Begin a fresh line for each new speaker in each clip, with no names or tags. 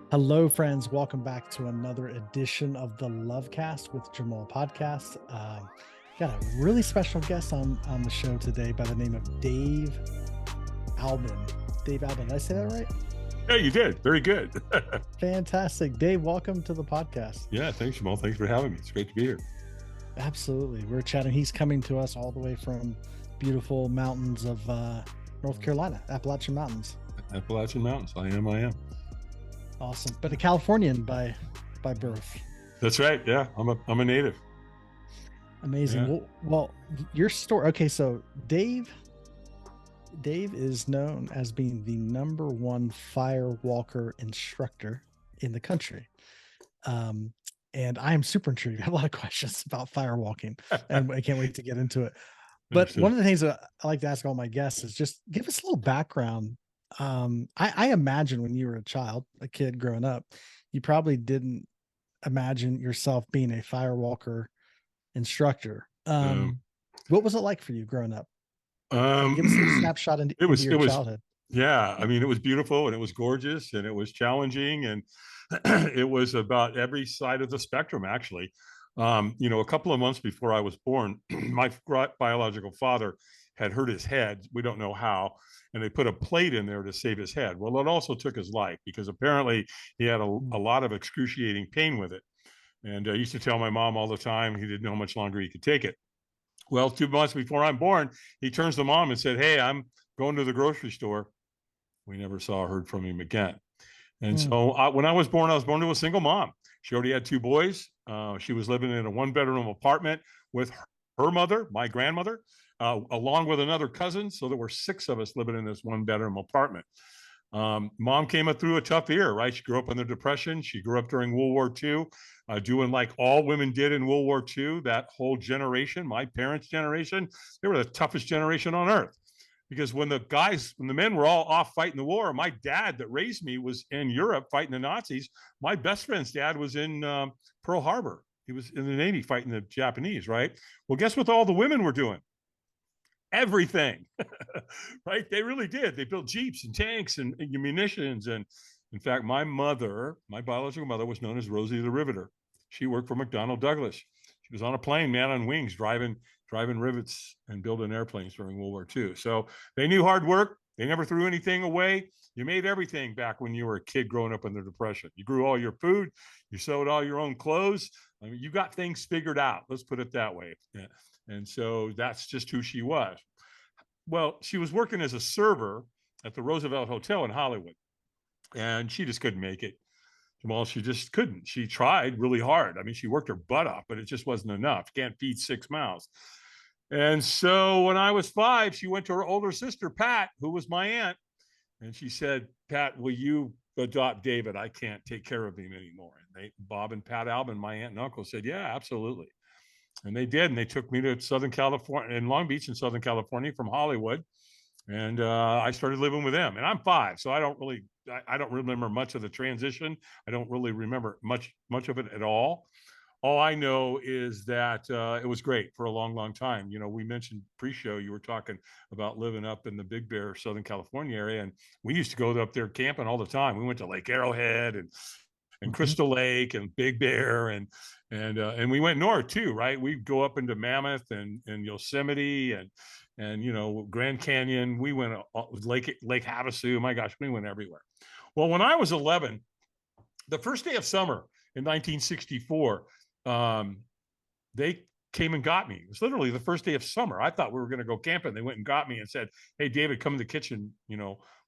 Hello, friends. Welcome back to another edition of the Lovecast with Jamal podcast. Got a really special guest on the show today by the name of Dave Albin. Dave Albin, did I say that right?
Yeah, you did. Very good.
Fantastic. Dave, welcome to the podcast.
Yeah, thanks, Jamal. Thanks for having me. It's great to be here.
Absolutely. We're chatting. He's coming to us all the way from beautiful mountains of North Carolina, Appalachian Mountains.
Appalachian Mountains. I am.
Awesome. But a Californian by birth.
That's right. Yeah, I'm a native.
Amazing.
Yeah.
Well, your story. Okay, so Dave is known as being the number one firewalker instructor in the country. And I am super intrigued. I have a lot of questions about firewalking, and I can't wait to get into it. But one of the things that I like to ask all my guests is just give us a little background. I imagine when you were a kid growing up, you probably didn't imagine yourself being a firewalker instructor. What was it like for you growing up? Give us a snapshot into your childhood.
Yeah, I mean, it was beautiful and it was gorgeous and it was challenging and it was about every side of the spectrum, actually. A couple of months before I was born, my biological father had hurt his head. We don't know how. And they put a plate in there to save his head. Well, it also took his life because apparently he had a lot of excruciating pain with it. And I used to tell my mom all the time he didn't know how much longer he could take it. Well, 2 months before I'm born, he turns to mom and said, "Hey, I'm going to the grocery store." We never saw or heard from him again. And so when I was born to a single mom. She already had 2 boys. She was living in a 1-bedroom apartment with her mother, my grandmother, along with another cousin. So there were 6 of us living in this 1-bedroom apartment. Mom came through a tough year, right? She grew up in the Depression. She grew up during World War II, doing like all women did in World War II. That whole generation, my parents' generation, they were the toughest generation on earth. Because when the men were all off fighting the war, my dad that raised me was in Europe fighting the Nazis. My best friend's dad was in Pearl Harbor. He was in the Navy fighting the Japanese, right? Well, guess what all the women were doing? Everything, right? They really did. They built Jeeps and tanks and munitions. And in fact, my biological mother was known as Rosie the Riveter. She worked for McDonnell Douglas. She was on a plane, man on wings, driving rivets and building airplanes during World War II. So they knew hard work. They never threw anything away. You made everything back when you were a kid growing up in the Depression. You grew all your food. You sewed all your own clothes. I mean, you got things figured out. Let's put it that way. Yeah. And so that's just who she was. Well, she was working as a server at the Roosevelt Hotel in Hollywood, and she just couldn't make it. Jamal, she just couldn't. She tried really hard. I mean, she worked her butt off, but it just wasn't enough. You can't feed 6 mouths. And so when I was 5, she went to her older sister, Pat, who was my aunt, and she said, "Pat, will you adopt David? I can't take care of him anymore." And Bob and Pat Albin, my aunt and uncle, said, "Yeah, absolutely." And they did. And they took me to Southern California, in Long Beach in Southern California from Hollywood. And I started living with them. And I'm 5, so I don't remember much of the transition. I don't really remember much of it at all. All I know is that it was great for a long, long time. You know, we mentioned pre-show, you were talking about living up in the Big Bear, Southern California area. And we used to go up there camping all the time. We went to Lake Arrowhead and Crystal Lake and Big Bear and we went north too, right? We'd go up into Mammoth and Yosemite and Grand Canyon. We went Lake Havasu. My gosh, we went everywhere. Well, when I was 11, the first day of summer in 1964, they came and got me. It was literally the first day of summer. I thought we were going to go camping. They went and got me and said, "Hey, David, come in the kitchen.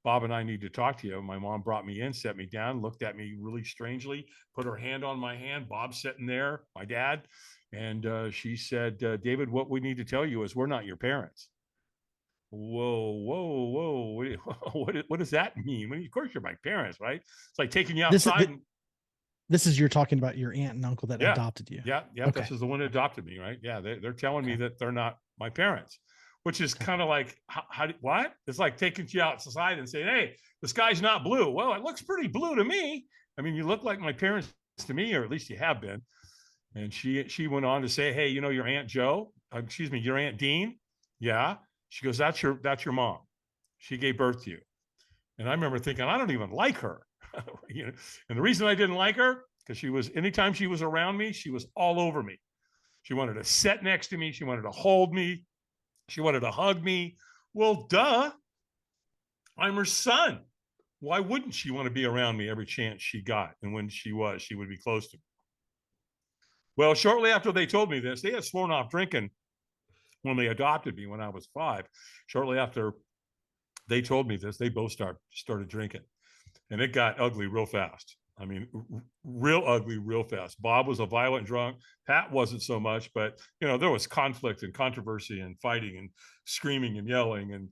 Bob and I need to talk to you." My mom brought me in, set me down, looked at me really strangely, put her hand on my hand. Bob's sitting there, my dad. And she said, "David, what we need to tell you is we're not your parents." Whoa. What does that mean? Of course you're my parents, right? It's like taking you outside.
This is you're talking about your aunt and uncle that adopted you.
Yeah. Okay. This is the one that adopted me, right? Yeah, they're telling me that they're not my parents, which is kind of like, what? It's like taking you outside and saying, "Hey, the sky's not blue." Well, it looks pretty blue to me. I mean, you look like my parents to me, or at least you have been. And she went on to say, "Hey, your Aunt Joe, your Aunt Dean." Yeah. She goes, that's your mom. She gave birth to you. And I remember thinking, I don't even like her. You know, and the reason I didn't like her, because anytime she was around me, she was all over me. She wanted to sit next to me. She wanted to hold me. She wanted to hug me. Well, duh, I'm her son. Why wouldn't she want to be around me every chance she got? And when she would be close to me. Well, shortly after they told me this, they had sworn off drinking when they adopted me when I was 5. Shortly after they told me this, they both started drinking, and it got ugly real fast. I mean, real ugly real fast. Bob was a violent drunk. Pat wasn't so much, but there was conflict and controversy and fighting and screaming and yelling and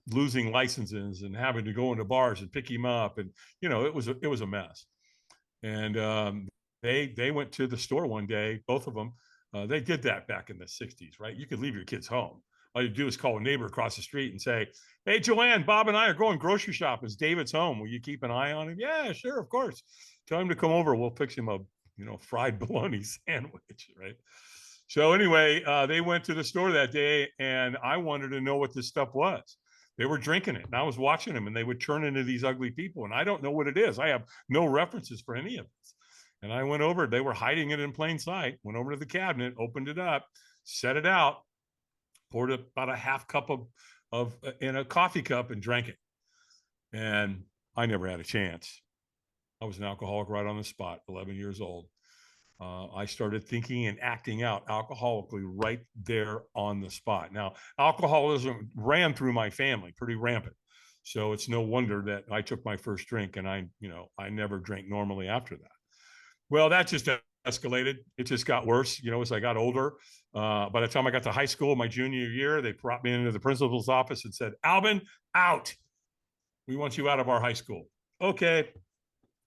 losing licenses and having to go into bars and pick him up, and it was a mess. And they went to the store one day, both of them. They did that back in the 60s, right? You could leave your kids home. All you do is call a neighbor across the street and say, "Hey, Joanne, Bob and I are going grocery shopping. Is David's home? Will you keep an eye on him?" "Yeah, sure, of course. Tell him to come over. We'll fix him a fried bologna sandwich," right? So anyway, they went to the store that day, and I wanted to know what this stuff was. They were drinking it, and I was watching them, and they would turn into these ugly people, and I don't know what it is. I have no references for any of this. And I went over. They were hiding it in plain sight. Went over to the cabinet, opened it up, set it out, poured about a half cup of in a coffee cup and drank it. And I never had a chance. I was an alcoholic right on the spot, 11 years old. I started thinking and acting out alcoholically right there on the spot. Now, alcoholism ran through my family pretty rampant. So it's no wonder that I took my first drink, and I never drank normally after that. Well, that just escalated. It just got worse, as I got older. By the time I got to high school, my junior year, they brought me into the principal's office and said, "Albin, out. We want you out of our high school." Okay,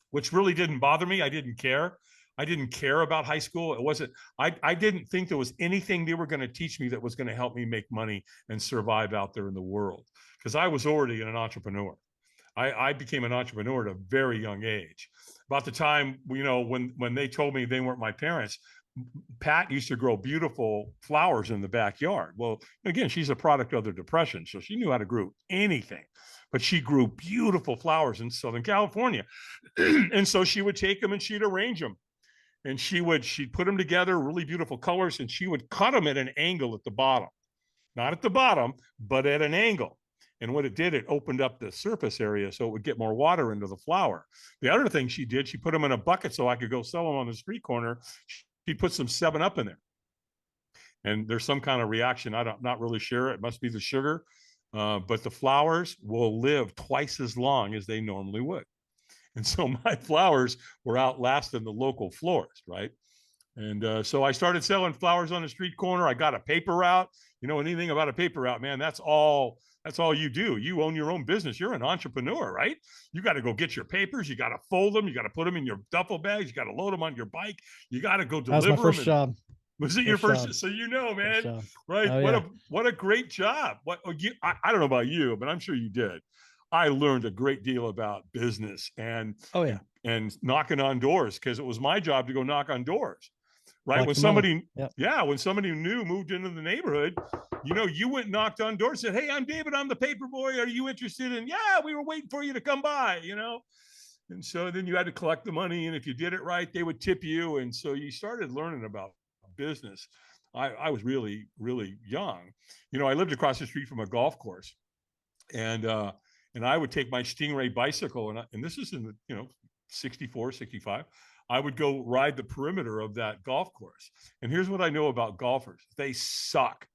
which really didn't bother me. I didn't care. I didn't care about high school. It wasn't, I didn't think there was anything they were going to teach me that was going to help me make money and survive out there in the world, because I was already an entrepreneur. I became an entrepreneur at a very young age. About the time, when they told me they weren't my parents, Pat used to grow beautiful flowers in the backyard. Well, again, she's a product of the Depression, so she knew how to grow anything. But she grew beautiful flowers in Southern California. And so she would take them and she'd arrange them. And she'd put them together, really beautiful colors, and she would cut them at an angle at the bottom. Not at the bottom, but at an angle. And what it did, it opened up the surface area so it would get more water into the flower. The other thing she did, she put them in a bucket so I could go sell them on the street corner. She put some 7-Up in there. And there's some kind of reaction. I'm not really sure. It must be the sugar. But the flowers will live twice as long as they normally would. And so my flowers were outlasting the local florist, right? And so I started selling flowers on the street corner. I got a paper route. Anything about a paper route, man, that's all you do. You own your own business. You're an entrepreneur, right? You got to go get your papers. You got to fold them. You got to put them in your duffel bags. You got to load them on your bike. You got to go deliver them.
That was my first job.
Was it your first? So man, right? Oh, what a great job. I don't know about you, but I'm sure you did. I learned a great deal about business and knocking on doors, because it was my job to go knock on doors. Right. When somebody new moved into the neighborhood, you went and knocked on doors, said, "Hey, I'm David. I'm the paper boy. Are you interested in?" "Yeah, we were waiting for you to come by," And so then you had to collect the money. And if you did it right, they would tip you. And so you started learning about business. I was really, really young. I lived across the street from a golf course, and I would take my Stingray bicycle, and this is in the 64, 65. I would go ride the perimeter of that golf course. And here's what I know about golfers: they suck.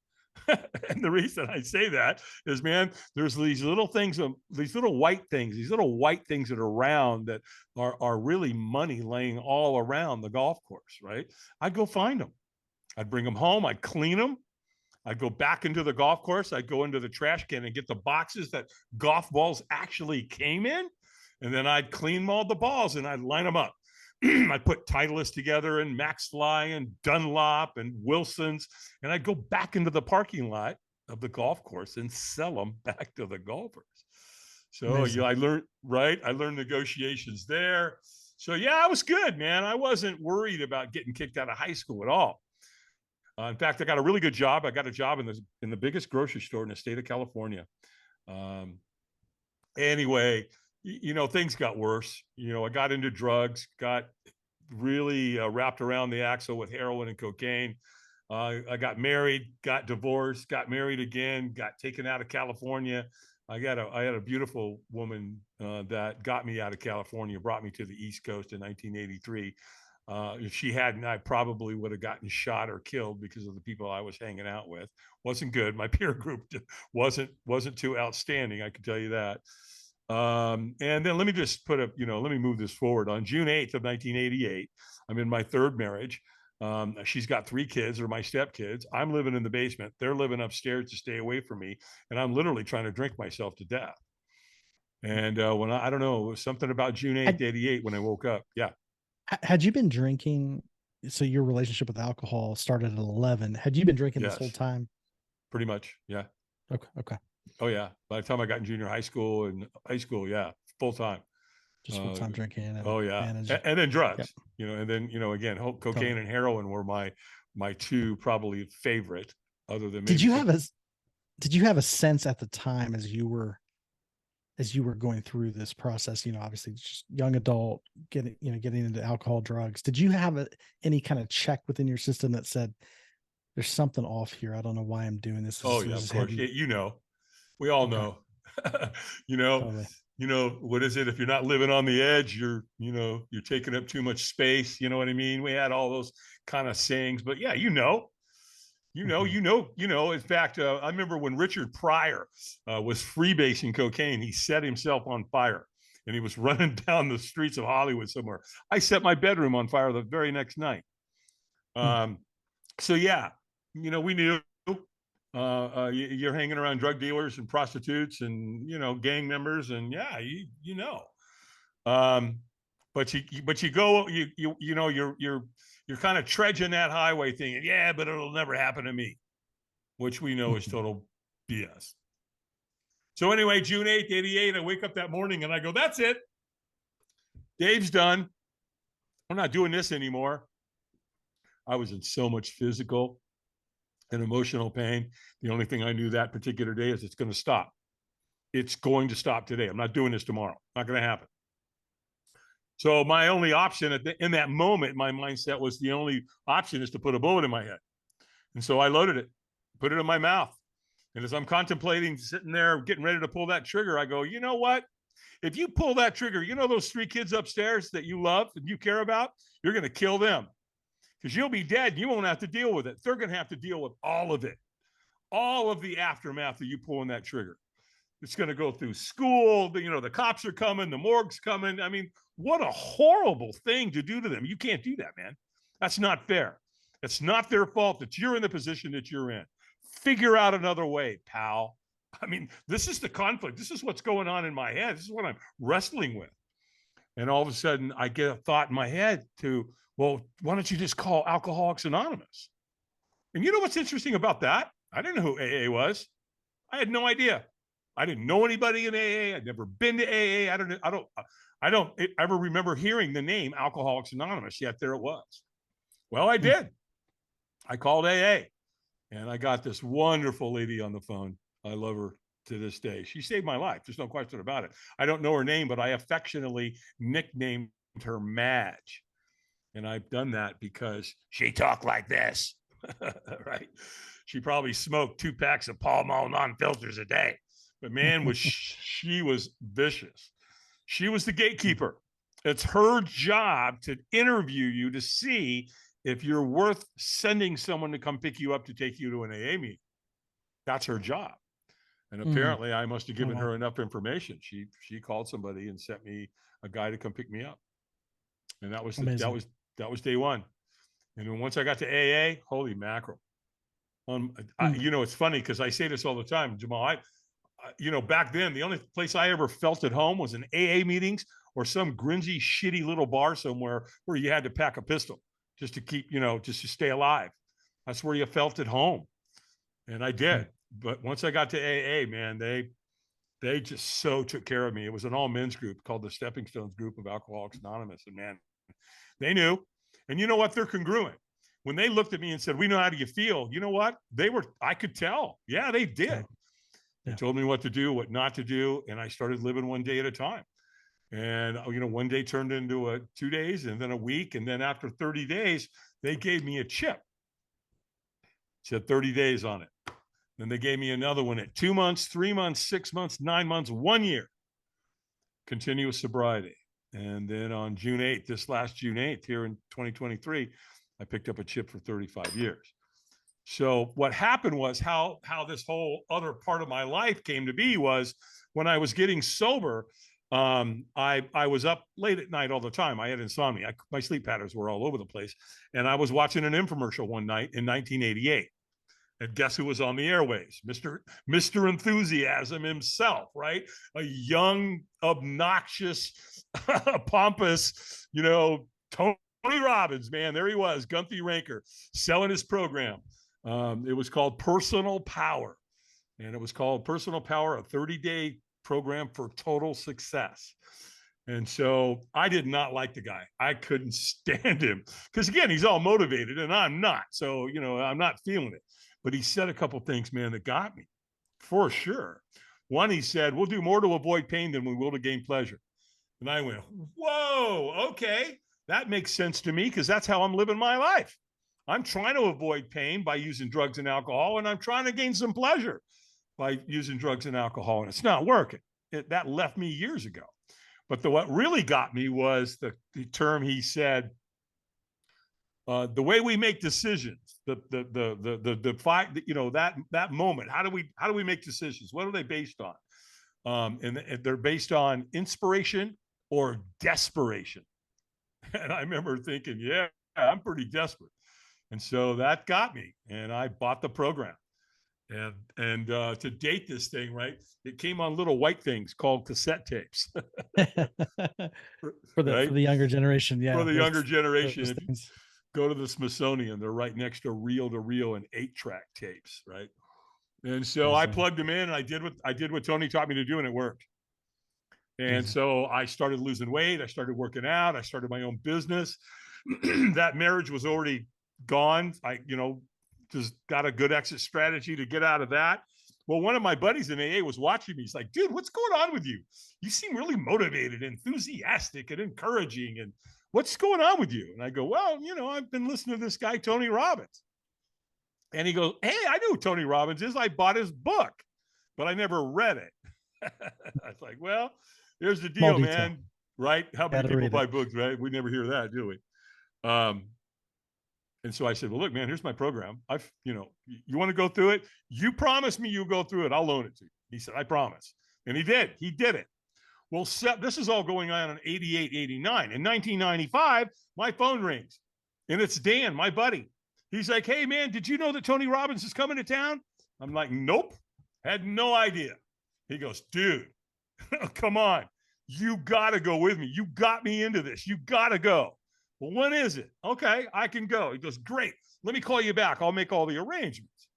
And the reason I say that is, man, there's these little things, these little white things that are around that are really money laying all around the golf course, right? I'd go find them. I'd bring them home. I'd clean them. I'd go back into the golf course. I'd go into the trash can and get the boxes that golf balls actually came in. And then I'd clean all the balls and I'd line them up. I'd put Titleist together and Maxfly and Dunlop and Wilson's. And I'd go back into the parking lot of the golf course and sell them back to the golfers. So I learned negotiations there. So I was good, man. I wasn't worried about getting kicked out of high school at all. In fact, I got a really good job. I got a job in the biggest grocery store in the state of California. Anyway, things got worse. I got into drugs, got really wrapped around the axle with heroin and cocaine. I got married, got divorced, got married again, got taken out of California. I had a beautiful woman that got me out of California, brought me to the East Coast in 1983. If she hadn't, I probably would have gotten shot or killed because of the people I was hanging out with. Wasn't good. My peer group wasn't too outstanding, I can tell you that. And then let me just let me move this forward. On June 8th of 1988, I'm in my third marriage. She's got 3 kids, they're my stepkids. I'm living in the basement. They're living upstairs to stay away from me. And I'm literally trying to drink myself to death. And when I don't know, it was something about June 8th, 88 when I woke up. Yeah.
Had you been drinking? So your relationship with alcohol started at 11. Had you been drinking this
Yes.
whole time?
Pretty much. Yeah.
Okay. Okay.
Oh yeah. By the time I got in junior high school and high school, yeah, full time.
Just full time drinking. And
Oh yeah. And then drugs,
Yep.
and then, again, cocaine
Totally.
and heroin were my 2 probably favorite, other than maybe.
Did you have a sense at the time as you were going through this process, obviously just young adult getting into alcohol, drugs, did you have any kind of check within your system that said there's something off here? I don't know why I'm doing this.
Oh yeah, of course. We all know.
Totally.
What is it? If you're not living on the edge, you're taking up too much space. You know what I mean? We had all those kind of sayings, but yeah, In fact, I remember when Richard Pryor was freebasing cocaine, he set himself on fire and he was running down the streets of Hollywood somewhere. I set my bedroom on fire the very next night. So yeah, we knew you're hanging around drug dealers and prostitutes and, gang members. And yeah, but you go, you're kind of trudging that highway thinking, yeah, but it'll never happen to me, which we know is total BS. So anyway, June 8th, 88, I wake up that morning and I go, that's it. Dave's done. I'm not doing this anymore. I was in so much physical and emotional pain. The only thing I knew that particular day is it's going to stop. It's going to stop today. I'm not doing this tomorrow. Not going to happen. So my only option in that moment, my mindset was the only option is to put a bullet in my head. And so I loaded it, put it in my mouth. And as I'm contemplating, sitting there, getting ready to pull that trigger, I go, you know what? If you pull that trigger, those 3 kids upstairs that you love and you care about, you're going to kill them because you'll be dead. You won't have to deal with it. They're going to have to deal with all of it, all of the aftermath of you pulling that trigger. It's going to go through school. The cops are coming. The morgue's coming. I mean, what a horrible thing to do to them. You can't do that, man. That's not fair. It's not their fault that you're in the position that you're in. Figure out another way, pal. I mean, this is the conflict. This is what's going on in my head. This is what I'm wrestling with. And all of a sudden, I get a thought in my head well, why don't you just call Alcoholics Anonymous? And you know what's interesting about that? I didn't know who AA was. I had no idea. I didn't know anybody in AA. I'd never been to AA. I don't ever remember hearing the name Alcoholics Anonymous, yet there it was. Well, I did. I called AA and I got this wonderful lady on the phone. I love her to this day. She saved my life. There's no question about it. I don't know her name, but I affectionately nicknamed her Madge. And I've done that because she talked like this, right? She probably smoked 2 packs of Pall Mall non-filters a day. But man, she was vicious. She was the gatekeeper. It's her job to interview you to see if you're worth sending someone to come pick you up to take you to an AA meeting. That's her job. And apparently I must have given her enough information. She called somebody and sent me a guy to come pick me up. And that was day one. And then once I got to AA, holy mackerel. It's funny because I say this all the time, Jamal. Back then, the only place I ever felt at home was in AA meetings or some gringy, shitty little bar somewhere where you had to pack a pistol just to keep, just to stay alive. That's where you felt at home. And I did. But once I got to AA, man, they just so took care of me. It was an all men's group called the Stepping Stones Group of Alcoholics Anonymous. And man, they knew. And you know what? They're congruent. When they looked at me and said, "We know how do you feel?" You know what? I could tell. Yeah, they did. They told me what to do, what not to do. And I started living one day at a time. And, one day turned into 2 days and then a week. And then after 30 days, they gave me a chip. It said 30 days on it. Then they gave me another one at 2 months, 3 months, 6 months, 9 months, 1 year, continuous sobriety. And then on June 8th, this last June 8th here in 2023, I picked up a chip for 35 years. So what happened was how this whole other part of my life came to be was when I was getting sober, I was up late at night all the time. I had insomnia. My sleep patterns were all over the place. And I was watching an infomercial one night in 1988. And guess who was on the airways? Mr. Enthusiasm himself, right? A young, obnoxious, pompous, Tony Robbins, man. There he was, Gunthy Ranker, selling his program. It was called Personal Power. And it was called Personal Power, a 30-day program for total success. And so I did not like the guy. I couldn't stand him because, again, he's all motivated and I'm not. So, I'm not feeling it. But he said a couple of things, man, that got me for sure. One, he said, we'll do more to avoid pain than we will to gain pleasure. And I went, whoa, okay. That makes sense to me because that's how I'm living my life. I'm trying to avoid pain by using drugs and alcohol, and I'm trying to gain some pleasure by using drugs and alcohol, and it's not working. That left me years ago. But what really got me was the term he said, the way we make decisions, the fight, that moment. How do we make decisions? What are they based on? And they're based on inspiration or desperation. And I remember thinking, yeah, I'm pretty desperate. And so that got me, and I bought the program. And to date this thing, right? It came on little white things called cassette tapes.
for the younger generation, yeah.
For the younger generation, if you go to the Smithsonian, they're right next to reel and 8-track tapes, right? And so I plugged them in, and I did what Tony taught me to do, and it worked. And so I started losing weight. I started working out. I started my own business. That marriage was already gone. I, just got a good exit strategy to get out of that. Well, one of my buddies in AA was watching me. He's like, dude, what's going on with you? You seem really motivated, enthusiastic, and encouraging. And what's going on with you? And I go, well, I've been listening to this guy, Tony Robbins. And he goes, hey, I know who Tony Robbins is. I bought his book, but I never read it. I was like, well, here's the deal, man. Right? How many people buy books, right? We never hear that, do we? And so I said, well, look, man, here's my program. You want to go through it? You promise me you'll go through it. I'll loan it to you. He said, I promise. And he did. He did it. Well, this is all going on in 88, 89. In 1995, my phone rings. And it's Dan, my buddy. He's like, hey, man, did you know that Tony Robbins is coming to town? I'm like, nope. Had no idea. He goes, dude, come on. You got to go with me. You got me into this. You got to go. Well, when is it? Okay, I can go. He goes, great. Let me call you back. I'll make all the arrangements.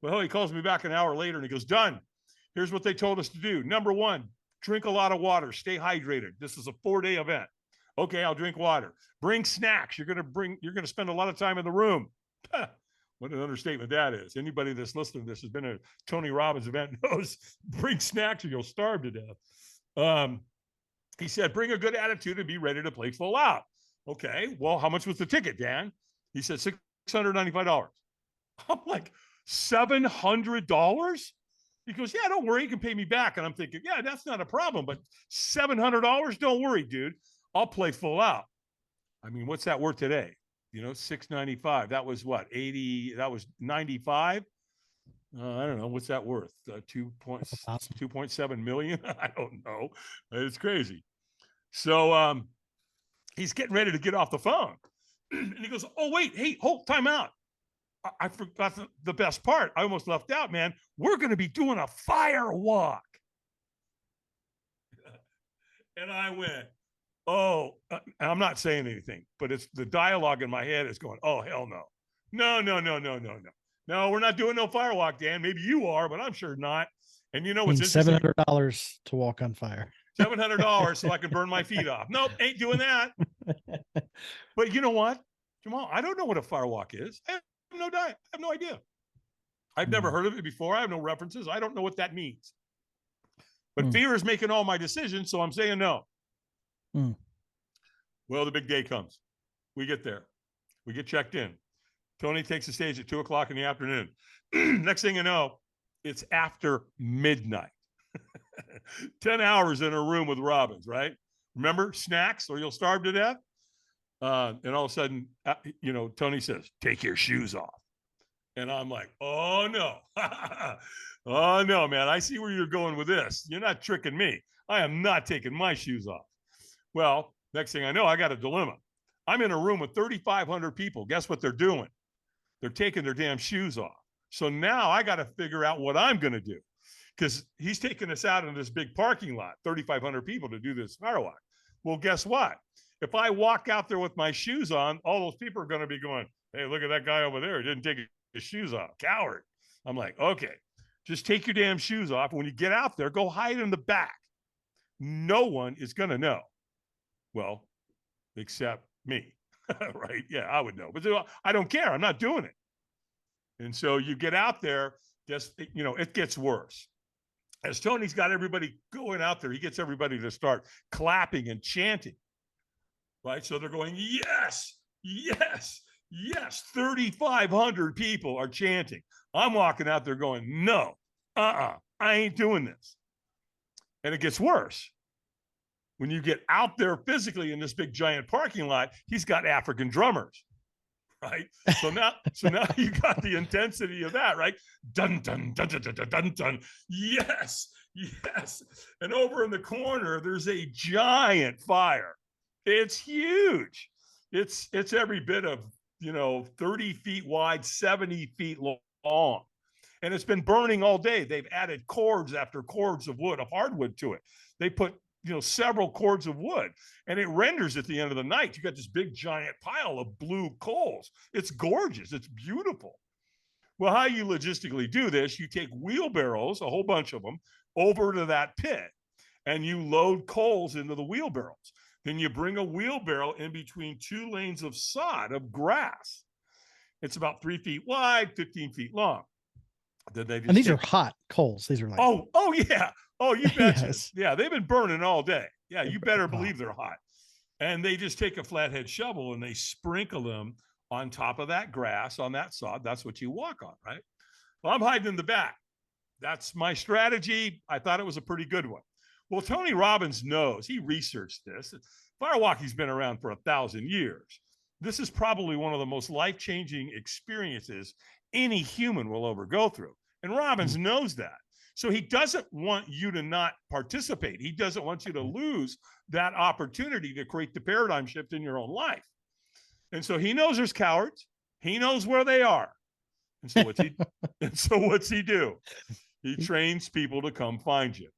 Well, he calls me back an hour later and he goes, done. Here's what they told us to do. Number one, drink a lot of water. Stay hydrated. This is a 4-day event. Okay, I'll drink water. Bring snacks. You're going to spend a lot of time in the room. What an understatement that is. Anybody that's listening to this has been a Tony Robbins event knows bring snacks or you'll starve to death. He said, bring a good attitude and be ready to play full out. Okay, well, how much was the ticket, Dan? He said $695. I'm like, $700? He goes, yeah, don't worry, you can pay me back. And I'm thinking, yeah, that's not a problem, but $700? Don't worry, dude. I'll play full out. I mean, what's that worth today? $695. That was what, 80? That was 95. I don't know. What's that worth? 2.7 million? I don't know. It's crazy. So he's getting ready to get off the phone. And he goes, oh, wait, hey, hold, time out. I forgot the best part. I almost left out, man. We're going to be doing a fire walk. And I went, oh, I'm not saying anything, but it's the dialogue in my head is going, oh, hell no. No, we're not doing no fire walk, Dan. Maybe you are, but I'm sure not. And you know what's interesting?
$700 to walk on fire.
$700 so I can burn my feet off. Nope, ain't doing that. But you know what, Jamal? I don't know what a fire walk is. I have no idea. I've never heard of it before. I have no references. I don't know what that means. But fear is making all my decisions, so I'm saying no.
Mm.
Well, the big day comes. We get there. We get checked in. Tony takes the stage at 2:00 in the afternoon. Next thing you know, it's after midnight. 10 hours in a room with Robbins, right? Remember, snacks or you'll starve to death. And all of a sudden, Tony says, take your shoes off. And I'm like, oh, no. Oh, no, man. I see where you're going with this. You're not tricking me. I am not taking my shoes off. Well, next thing I know, I got a dilemma. I'm in a room with 3,500 people. Guess what they're doing? They're taking their damn shoes off. So now I got to figure out what I'm going to do, because he's taking us out in this big parking lot, 3,500 people, to do this firewalk. Well, guess what? If I walk out there with my shoes on, all those people are going to be going, hey, look at that guy over there. He didn't take his shoes off. Coward. I'm like, okay, just take your damn shoes off. When you get out there, go hide in the back. No one is going to know. Well, except me. Right? Yeah, I would know. But I don't care. I'm not doing it. And so you get out there, it gets worse. As Tony's got everybody going out there, he gets everybody to start clapping and chanting. Right? So they're going, yes, yes, yes. 3,500 people are chanting. I'm walking out there going, no, I ain't doing this. And it gets worse. When you get out there physically in this big giant parking lot, he's got African drummers, right? So now you got the intensity of that, right? Dun, dun, dun, dun, dun, dun, dun, dun. Yes, yes. And over in the corner, there's a giant fire. It's huge. It's every bit of, 30 feet wide, 70 feet long. And it's been burning all day. They've added cords after cords of wood, of hardwood to it. They put several cords of wood, and it renders at the end of the night. You got this big giant pile of blue coals. It's gorgeous. It's beautiful. Well, how you logistically do this, you take wheelbarrows, a whole bunch of them, over to that pit, and you load coals into the wheelbarrows. Then you bring a wheelbarrow in between two lanes of sod, of grass. It's about 3 feet wide, 15 feet long.
Then and these are hot coals. These are like,
oh yeah. Oh, you betcha.
Yes.
Yeah, they've been burning all day. Yeah, you better believe they're hot. And they just take a flathead shovel and they sprinkle them on top of that grass, on that sod. That's what you walk on, right? Well, I'm hiding in the back. That's my strategy. I thought it was a pretty good one. Well, Tony Robbins knows. He researched this. Firewalking's been around for 1,000 years. This is probably one of the most life-changing experiences any human will ever go through. And Robbins knows that. So he doesn't want you to not participate. He doesn't want you to lose that opportunity to create the paradigm shift in your own life. And so he knows there's cowards. He knows where they are. And so what's he do? He trains people to come find you.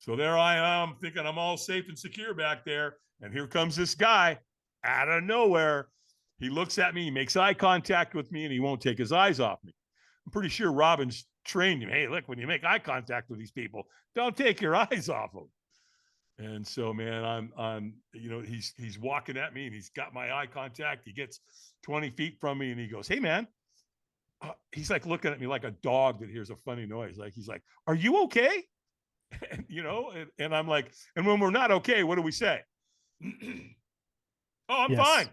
So there I am thinking I'm all safe and secure back there. And here comes this guy out of nowhere. He looks at me, he makes eye contact with me, and he won't take his eyes off me. I'm pretty sure Robbins trained him. Hey, look, when you make eye contact with these people, don't take your eyes off them. And so, man, he's walking at me and he's got my eye contact. He gets 20 feet from me and he goes, hey, man. He's like looking at me like a dog that hears a funny noise. He's like, are you okay? And, and I'm like, and when we're not okay, what do we say? Oh, I'm fine.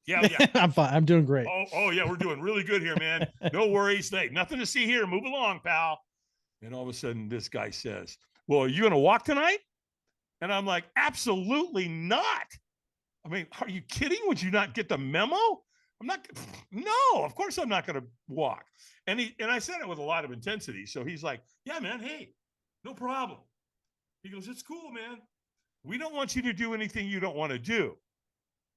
Yeah.
I'm fine. I'm doing great.
Oh, yeah, we're doing really good here, man. No worries. Hey, nothing to see here. Move along, pal. And all of a sudden, this guy says, well, are you going to walk tonight? And I'm like, absolutely not. I mean, are you kidding? Would you not get the memo? No, of course I'm not going to walk. And I said it with a lot of intensity. So he's like, yeah, man, hey, no problem. He goes, it's cool, man. We don't want you to do anything you don't want to do.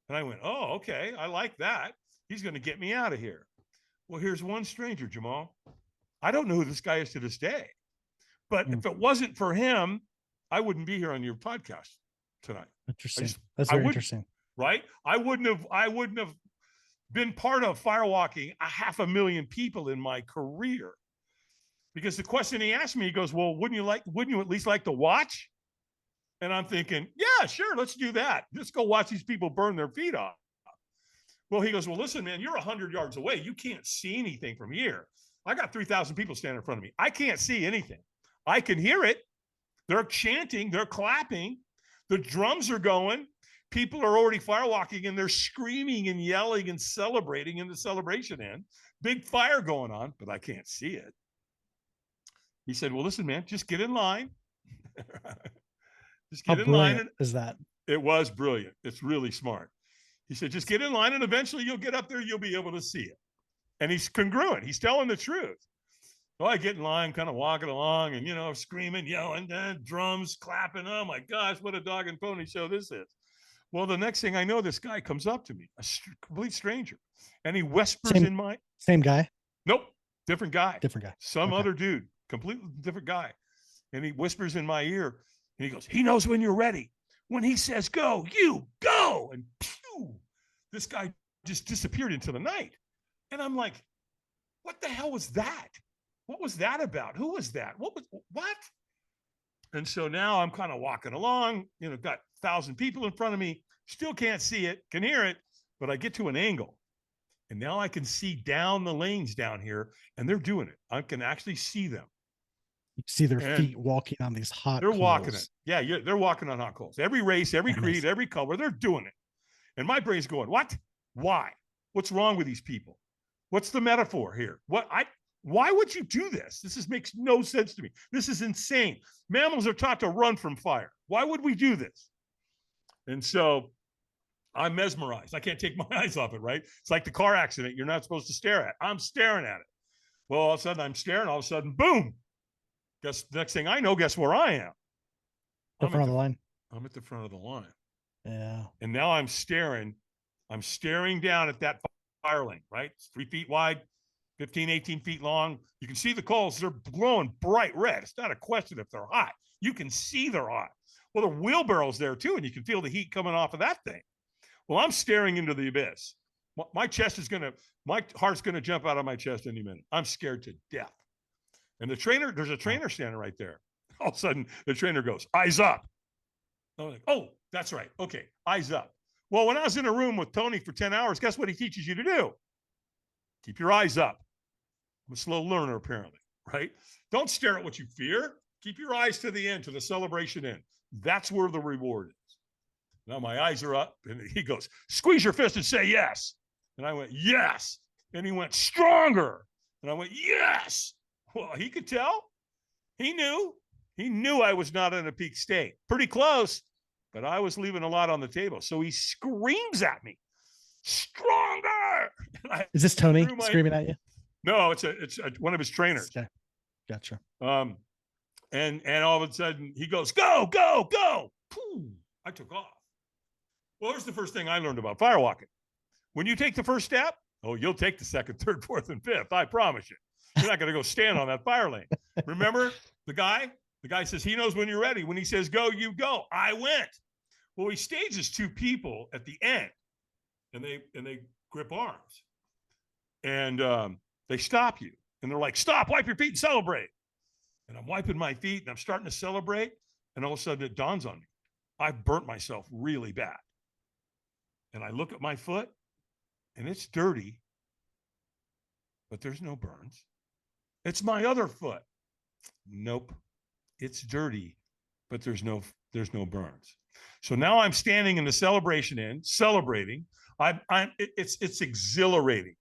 And I went, oh, okay, I like that. He's going to get me out of here. Well, here's one stranger, Jamal. I don't know who this guy is to this day. But if it wasn't for him, I wouldn't be here on your podcast tonight.
Interesting. That's very interesting.
Right? I wouldn't have been part of firewalking 500,000 people in my career. Because the question he asked me, he goes, well, wouldn't you at least like to watch? And I'm thinking, yeah, sure, let's do that. Let's go watch these people burn their feet off. Well, he goes, well, listen, man, you're 100 yards away. You can't see anything from here. I got 3,000 people standing in front of me. I can't see anything. I can hear it. They're chanting. They're clapping. The drums are going. People are already firewalking and they're screaming and yelling and celebrating in the celebration end. Big fire going on, but I can't see it. He said, well, listen, man, just get in line. Just get
How
in line.
brilliant is that?
It was brilliant. It's really smart. He said, just get in line and eventually you'll get up there. You'll be able to see it. And he's congruent. He's telling the truth. So I get in line, kind of walking along and, you know, screaming, yelling, drums, clapping. Oh my gosh, what a dog and pony show this is. Well, the next thing I know, this guy comes up to me, a complete stranger, and he whispers in my...
Same guy?
Nope. Different guy.
Different guy.
Some other dude, completely different guy. And he whispers in my ear and he goes, he knows when you're ready. When he says go, you go. And pew, this guy just disappeared into the night. And I'm like, what the hell was that? What was that about? Who was that? What? And so now I'm kind of walking along, you know, got 1,000 people in front of me, still can't see it, can hear it, but I get to an angle. And now I can see down the lanes down here, and they're doing it. I can actually see them.
You see their feet walking on these hot
coals.
They're
walking it. Yeah, they're walking on hot coals. Every race, every creed, every color, they're doing it. And my brain's going, what? Why? What's wrong with these people? What's the metaphor here? Why would you do this? This makes no sense to me. This is insane. Mammals are taught to run from fire. Why would we do this? And so I'm mesmerized. I can't take my eyes off it, right? It's like the car accident you're not supposed to stare at. I'm staring at it. Well, all of a sudden I'm staring. All of a sudden, boom. Guess next thing I know, guess where I am?
The front of the line.
I'm at the front of the line.
Yeah.
And now I'm staring down at that fire lane, right? It's 3 feet wide, 15, 18 feet long. You can see the coals. They're glowing bright red. It's not a question if they're hot. You can see they're hot. Well, the wheelbarrow's there too, and you can feel the heat coming off of that thing. Well, I'm staring into the abyss. My heart's going to jump out of my chest any minute. I'm scared to death. And there's a trainer standing right there. All of a sudden, the trainer goes, eyes up. I'm like, oh, that's right. Okay, eyes up. Well, when I was in a room with Tony for 10 hours, guess what he teaches you to do? Keep your eyes up. I'm a slow learner, apparently, right? Don't stare at what you fear. Keep your eyes to the end, to the celebration end. That's where the reward is. Now my eyes are up, and he goes, squeeze your fist and say yes. And I went, yes. And he went, stronger. And I went, yes. Well, he could tell. He knew I was not in a peak state. Pretty close, but I was leaving a lot on the table. So he screams at me, stronger.
Is this Tony screaming at you?
No, it's one of his trainers.
Okay. Gotcha.
And all of a sudden he goes, go, go, go. Pooh, I took off. Well, here's the first thing I learned about firewalking. When you take the first step, oh, you'll take the second, third, fourth, and fifth. I promise you. You're not going to go stand on that fire lane. Remember the guy? The guy says he knows when you're ready. When he says go, you go. I went. Well, he stages 2 people at the end, and they grip arms, and they stop you, and they're like, "Stop! Wipe your feet and celebrate." And I'm wiping my feet, and I'm starting to celebrate, and all of a sudden it dawns on me, I've burnt myself really bad. And I look at my foot, and it's dirty, but there's no burns. It's my other foot. Nope. It's dirty, but there's no burns. So now I'm standing in the celebration end, celebrating. It's exhilarating.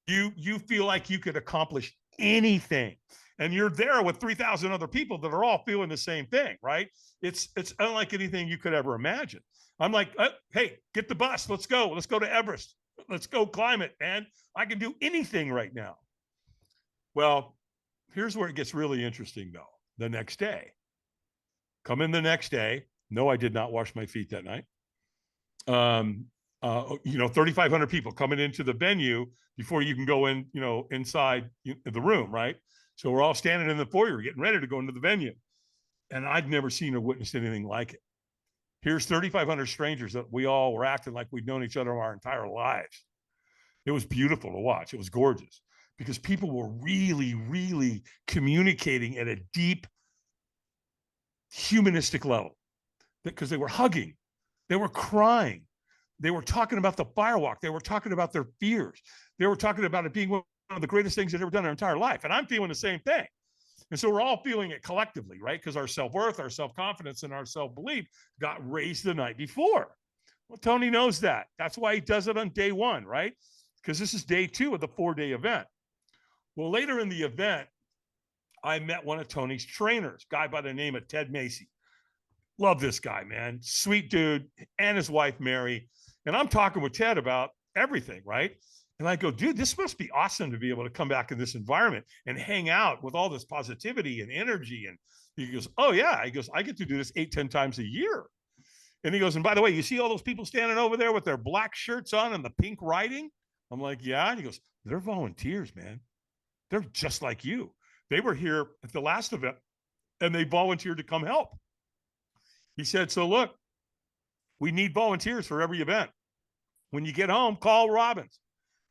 You feel like you could accomplish anything, and you're there with 3,000 other people that are all feeling the same thing, right? It's unlike anything you could ever imagine. I'm like, hey, get the bus. Let's go. Let's go to Everest. Let's go climb it, man. I can do anything right now. Well, here's where it gets really interesting, though. The next day. Come in the next day. No, I did not wash my feet that night. 3,500 people coming into the venue before you can go in, inside the room, right? So we're all standing in the foyer, getting ready to go into the venue. And I'd never seen or witnessed anything like it. Here's 3,500 strangers that we all were acting like we'd known each other our entire lives. It was beautiful to watch. It was gorgeous because people were really, really communicating at a deep humanistic level because they were hugging, they were crying, they were talking about the firewalk, they were talking about their fears, they were talking about it being one of the greatest things they'd ever done in their entire life. And I'm feeling the same thing. And so we're all feeling it collectively, right? Because our self-worth, our self-confidence, and our self-belief got raised the night before. Well, Tony knows that. That's why he does it on day one, right? Because this is day 2 of the 4-day event. Well, later in the event, I met one of Tony's trainers, a guy by the name of Ted Macy. Love this guy, man. Sweet dude, and his wife, Mary. And I'm talking with Ted about everything, right? And I go, dude, this must be awesome to be able to come back in this environment and hang out with all this positivity and energy. And he goes, oh, yeah. He goes, I get to do this 8-10 times a year. And he goes, and by the way, you see all those people standing over there with their black shirts on and the pink writing? I'm like, yeah. And he goes, they're volunteers, man. They're just like you. They were here at the last event and they volunteered to come help. He said, so look, we need volunteers for every event. When you get home, call Robbins.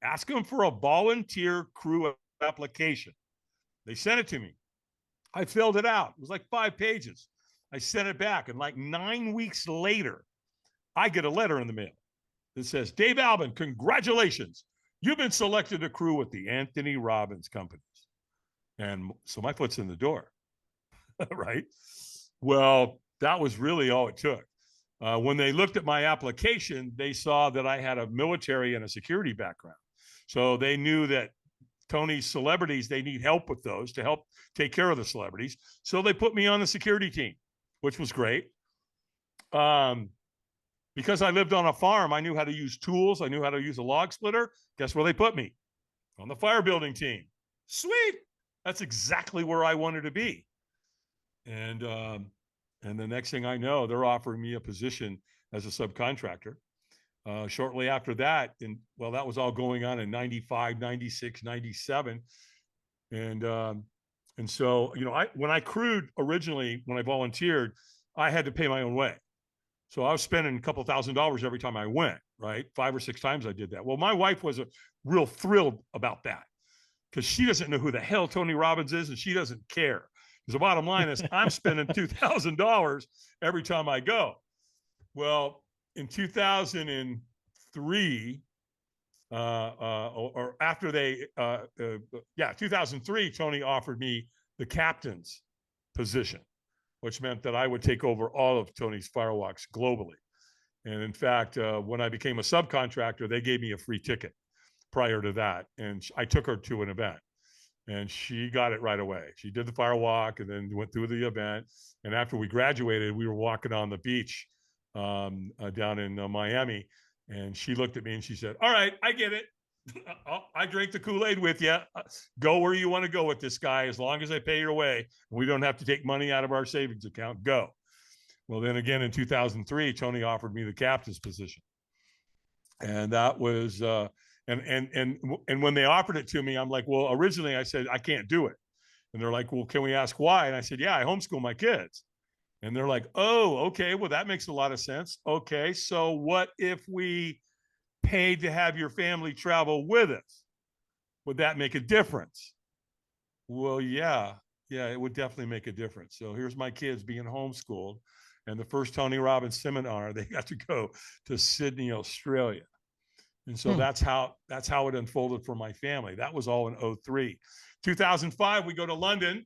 Ask him for a volunteer crew application. They sent it to me. I filled it out. It was like 5 pages. I sent it back. And like 9 weeks later, I get a letter in the mail that says, Dave Albin, congratulations. You've been selected to crew with the Anthony Robbins companies. And so my foot's in the door, right? Well, that was really all it took. When they looked at my application, they saw that I had a military and a security background. So they knew that Tony's celebrities, they need help with those to help take care of the celebrities. So they put me on the security team, which was great. Because I lived on a farm, I knew how to use tools. I knew how to use a log splitter. Guess where they put me? On the fire building team. Sweet. That's exactly where I wanted to be. And the next thing I know, they're offering me a position as a subcontractor. Shortly after that, that was all going on in 95, 96, 97. And so, when I crewed originally, when I volunteered, I had to pay my own way. So I was spending a couple $1,000s every time I went, right? 5 or 6 times I did that. Well, my wife was real thrilled about that because she doesn't know who the hell Tony Robbins is and she doesn't care. Because the bottom line is I'm spending $2,000 every time I go. Well, in 2003, or after 2003, Tony offered me the captain's position, which meant that I would take over all of Tony's firewalks globally. And in fact, when I became a subcontractor, they gave me a free ticket prior to that. And I took her to an event. And she got it right away. She did the firewalk and then went through the event. And after we graduated, we were walking on the beach down in Miami. And she looked at me and she said, all right, I get it. I drank the Kool-Aid with you. Go where you want to go with this guy. As long as I pay your way, we don't have to take money out of our savings account. Go. Well, then again, in 2003, Tony offered me the captain's position. And that was... And when they offered it to me, I'm like, well, originally I said, I can't do it. And they're like, well, can we ask why? And I said, yeah, I homeschool my kids. And they're like, oh, okay, well, that makes a lot of sense. Okay, so what if we paid to have your family travel with us? Would that make a difference? Well, yeah, it would definitely make a difference. So here's my kids being homeschooled. And the first Tony Robbins seminar, they got to go to Sydney, Australia. And so that's how it unfolded for my family. That was all in 2003. 2005, we go to London.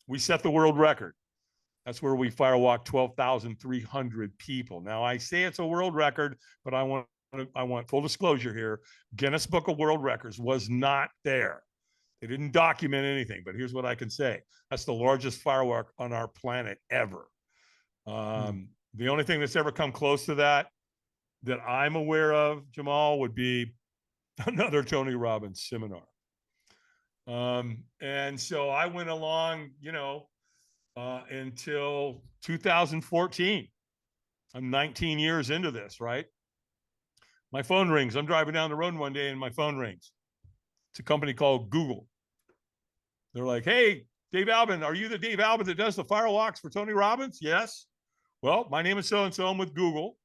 We set the world record. That's where we firewalked 12,300 people. Now, I say it's a world record, but I want full disclosure here. Guinness Book of World Records was not there. They didn't document anything, but here's what I can say. That's the largest firewalk on our planet ever. The only thing that's ever come close to that I'm aware of, Jamal, would be another Tony Robbins seminar. And so I went along, until 2014. I'm 19 years into this, right? My phone rings. I'm driving down the road one day and my phone rings. It's a company called Google. They're like, hey, Dave Albin, are you the Dave Albin that does the firewalks for Tony Robbins? Yes. Well, my name is so-and-so. I'm with Google.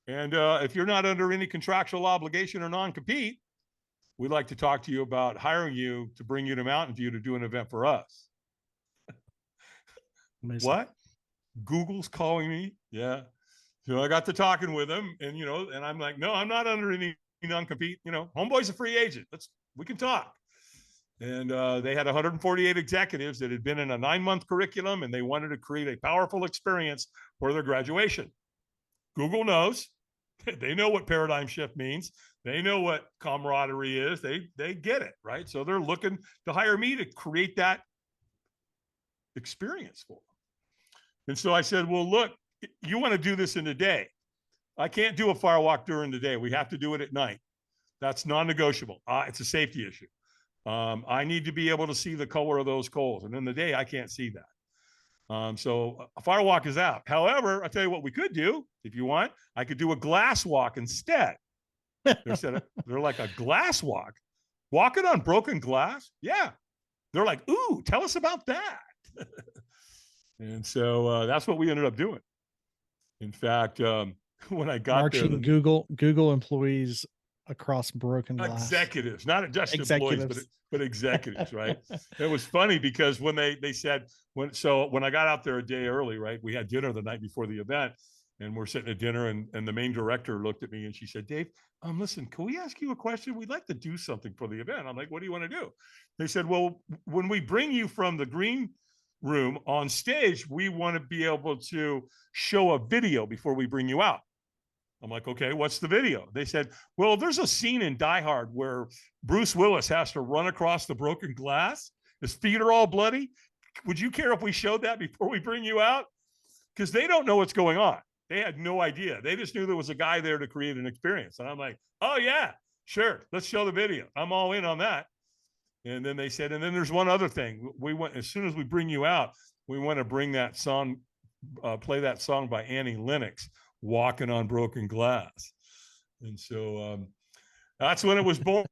And if you're not under any contractual obligation or non-compete, we'd like to talk to you about hiring you to bring you to Mountain View to do an event for us. Amazing. What? Google's calling me? Yeah. So I got to talking with him and, and I'm like, no, I'm not under any non-compete. Homeboy's a free agent. We can talk. And they had 148 executives that had been in a 9-month curriculum, and they wanted to create a powerful experience for their graduation. Google knows. They know what paradigm shift means. They know what camaraderie is. They get it, right? So they're looking to hire me to create that experience for them. And so I said, well, look, you want to do this in the day. I can't do a firewalk during the day. We have to do it at night. That's non-negotiable. It's a safety issue. I need to be able to see the color of those coals. And in the day, I can't see that. So a firewalk is out. However, I'll tell you what we could do if you want. I could do a glass walk instead. They're like a glass walk. Walking on broken glass? Yeah. They're like, ooh, tell us about that. And so that's what we ended up doing. In fact, when I got
marching
there,
Google employees across broken glass.
Executives, not just employees, but executives, right? It was funny because when they said when I got out there a day early, right? We had dinner the night before the event, and we're sitting at dinner, and the main director looked at me and she said, Dave, listen, can we ask you a question? We'd like to do something for the event. I'm like, what do you want to do? They said, well, when we bring you from the green room on stage, we want to be able to show a video before we bring you out. I'm like, okay, what's the video? They said, well, there's a scene in Die Hard where Bruce Willis has to run across the broken glass. His feet are all bloody. Would you care if we showed that before we bring you out? Because they don't know what's going on. They had no idea. They just knew there was a guy there to create an experience. And I'm like, oh, yeah, sure. Let's show the video. I'm all in on that. And then they said, and then there's one other thing. We want, as soon as we bring you out, we want to bring that song, play that song by Annie Lennox, Walking on Broken Glass. And so that's when it was born.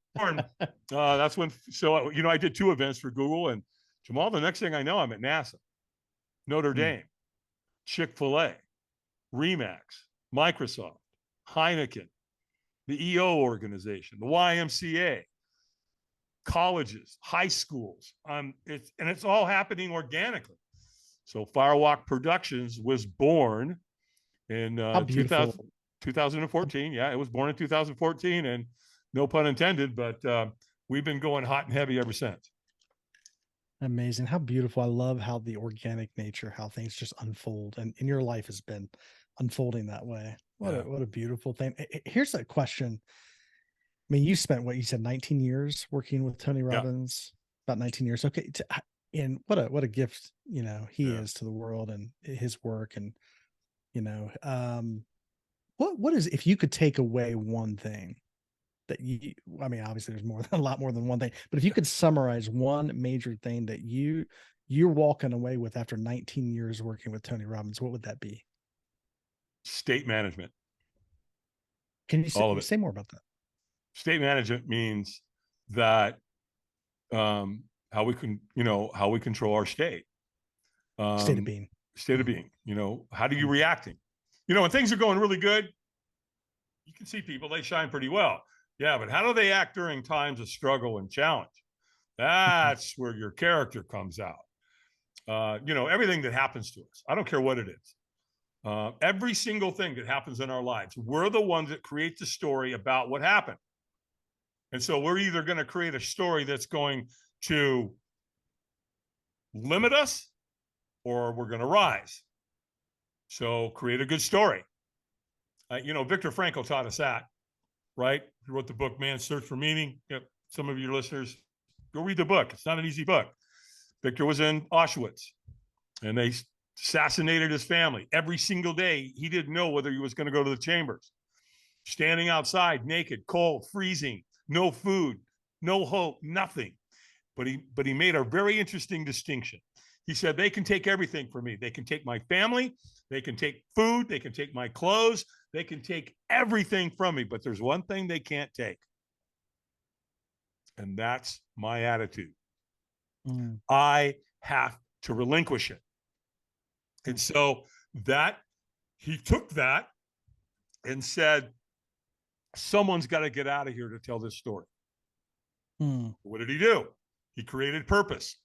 That's when, so, I did 2 events for Google, and Jamal, the next thing I know, I'm at NASA, Notre Dame, Chick-fil-A, Remax, Microsoft, Heineken, the EO organization, the YMCA, colleges, high schools. It's all happening organically. So Firewalk Productions was born in 2014. Yeah, it was born in 2014, and no pun intended, but we've been going hot and heavy ever since.
Amazing. How beautiful. I love how the organic nature, how things just unfold, and your life has been unfolding that way. What a beautiful thing. Here's a question. I mean, you spent what you said 19 years working with Tony Robbins, about 19 years. Okay. And what a gift, he is to the world and his work. And, what is, if you could take away one thing that obviously there's a lot more than one thing, but if you could summarize one major thing that you're walking away with after 19 years working with Tony Robbins, what would that be?
State management.
Can you say more about that? State
management means that how we control our state.
State of being.
How do you reacting? When things are going really good, you can see people, they shine pretty well. Yeah, but how do they act during times of struggle and challenge? That's where your character comes out. Everything that happens to us, I don't care what it is. Every single thing that happens in our lives, we're the ones that create the story about what happened. And so we're either going to create a story that's going to limit us, or we're going to rise. So create a good story. Viktor Frankl taught us that, right? He wrote the book, Man's Search for Meaning. Some of your listeners, go read the book. It's not an easy book. Viktor was in Auschwitz, and they assassinated his family. Every single day, he didn't know whether he was going to go to the chambers. Standing outside, naked, cold, freezing, no food, no hope, nothing. But he made a very interesting distinction. He said, they can take everything from me. They can take my family. They can take food. They can take my clothes. They can take everything from me. But there's one thing they can't take. And that's my attitude. I have to relinquish it. And so he took that and said, someone's got to get out of here to tell this story. What did he do? He created purpose.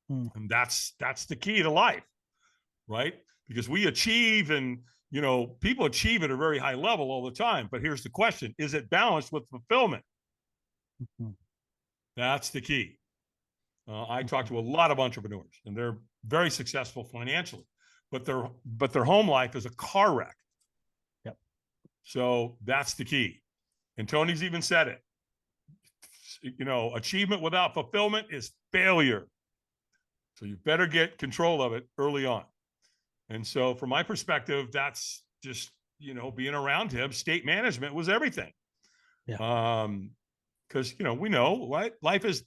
And that's the key to life, right? Because we achieve, and people achieve at a very high level all the time. But here's the question: is it balanced with fulfillment? That's the key. I talk to a lot of entrepreneurs, and they're very successful financially, but their home life is a car wreck.
Yep.
So that's the key. And Tony's even said it. Achievement without fulfillment is failure. So you better get control of it early on. And so from my perspective, that's just, being around him. State management was everything.
Yeah.
Because, we know, right? Life is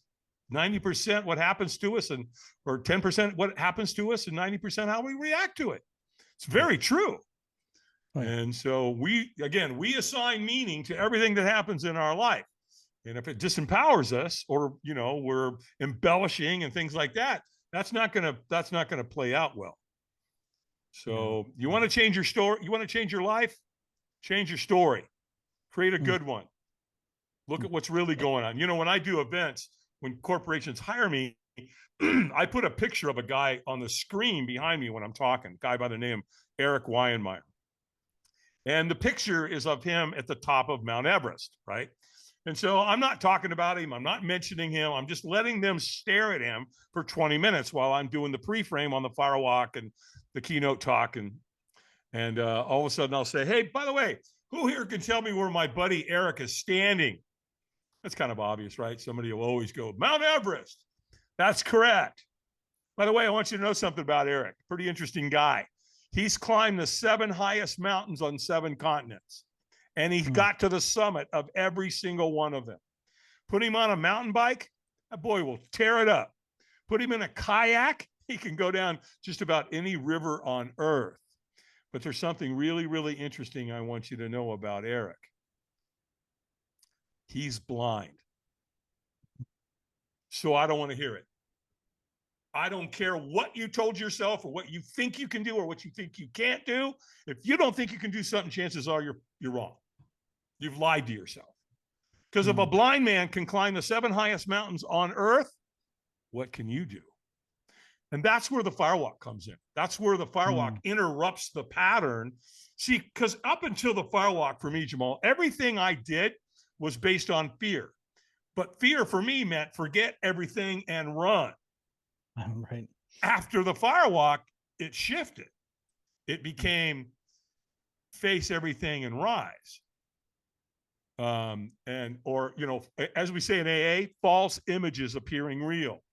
90% what happens to us, or 10% what happens to us, and 90% how we react to it. It's very true. Oh, yeah. And so we assign meaning to everything that happens in our life. And if it disempowers us, or, we're embellishing and things like that, that's not going to play out well. So you want to change your story. You want to change your life, change your story, create a good one. Look at what's really going on. When I do events, when corporations hire me, I put a picture of a guy on the screen behind me when I'm talking, a guy by the name Eric Weinmeyer. And the picture is of him at the top of Mount Everest, right? And so I'm not talking about him. I'm not mentioning him. I'm just letting them stare at him for 20 minutes while I'm doing the pre-frame on the firewalk and the keynote talk. And all of a sudden I'll say, hey, by the way, who here can tell me where my buddy Eric is standing? That's kind of obvious, right? Somebody will always go, Mount Everest. That's correct. By the way, I want you to know something about Eric. Pretty interesting guy. He's climbed the 7 highest mountains on 7 continents. And he got to the summit of every single one of them. Put him on a mountain bike, that boy will tear it up. Put him in a kayak, he can go down just about any river on earth. But there's something really, really interesting I want you to know about Eric. He's blind. So I don't want to hear it. I don't care what you told yourself or what you think you can do or what you think you can't do. If you don't think you can do something, chances are you're wrong. You've lied to yourself. Because if a blind man can climb the 7 highest mountains on earth, what can you do? And that's where the firewalk comes in. That's where the firewalk interrupts the pattern. See, because up until the firewalk for me, Jamal, everything I did was based on fear. But fear for me meant forget everything and run.
Right.
After the firewalk, it shifted. It became face everything and rise. As we say in AA, false images appearing real.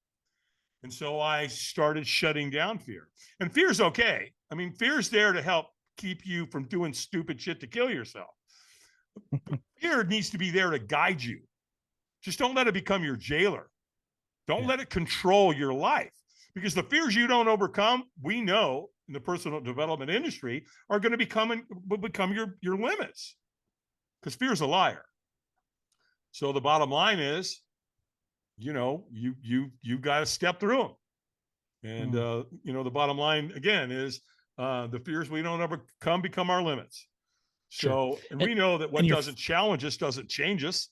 And so I started shutting down fear. And fear's okay. I mean, fear's there to help keep you from doing stupid shit to kill yourself. Fear needs to be there to guide you. Just don't let it become your jailer. Don't let it control your life, because the fears you don't overcome, we know in the personal development industry, are going to become your limits, because fear is a liar. So the bottom line is, you got to step through them. And, the bottom line, again, is the fears we don't overcome become our limits. So, and we know that what doesn't challenge us doesn't change us.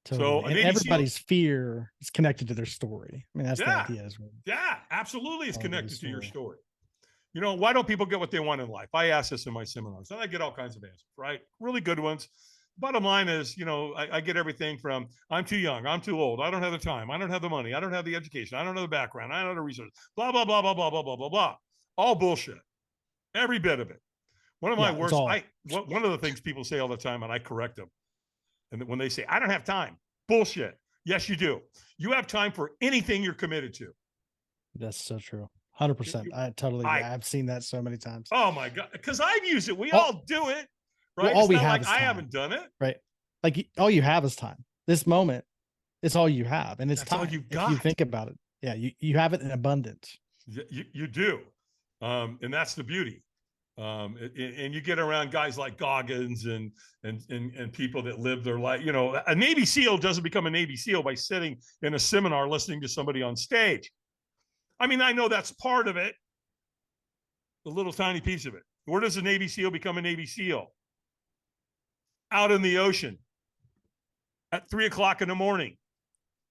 Totally. So, and everybody's fear is connected to their story. I mean, that's the idea as well.
Yeah, absolutely. It's connected to your story. Why don't people get what they want in life? I ask this in my seminars, and I get all kinds of answers, right? Really good ones. Bottom line is, I get everything from I'm too young, I'm too old, I don't have the time, I don't have the money, I don't have the education, I don't know the background, I don't know the research, blah, blah, blah, blah, blah, blah, blah, blah, blah. All bullshit. Every bit of it. One of my worst, one of the things people say all the time, and I correct them. And when they say, I don't have time, bullshit. Yes, you do. You have time for anything you're committed to.
That's so true. 100%. I've seen that so many times.
Oh my God. Because I've used it. We all do it. Right.
Well, all we have is time.
I haven't done it.
Right. Like all you have is time. This moment, it's all you have. And it's
That's
time.
All you've got.
If you think about it. Yeah. You have it in abundance.
You do. And that's the beauty. And you get around guys like Goggins and people that live their life. A Navy SEAL doesn't become a Navy SEAL by sitting in a seminar listening to somebody on stage. I mean, I know that's part of it, a little tiny piece of it. Where does a Navy SEAL become a Navy SEAL? Out in the ocean at 3:00 in the morning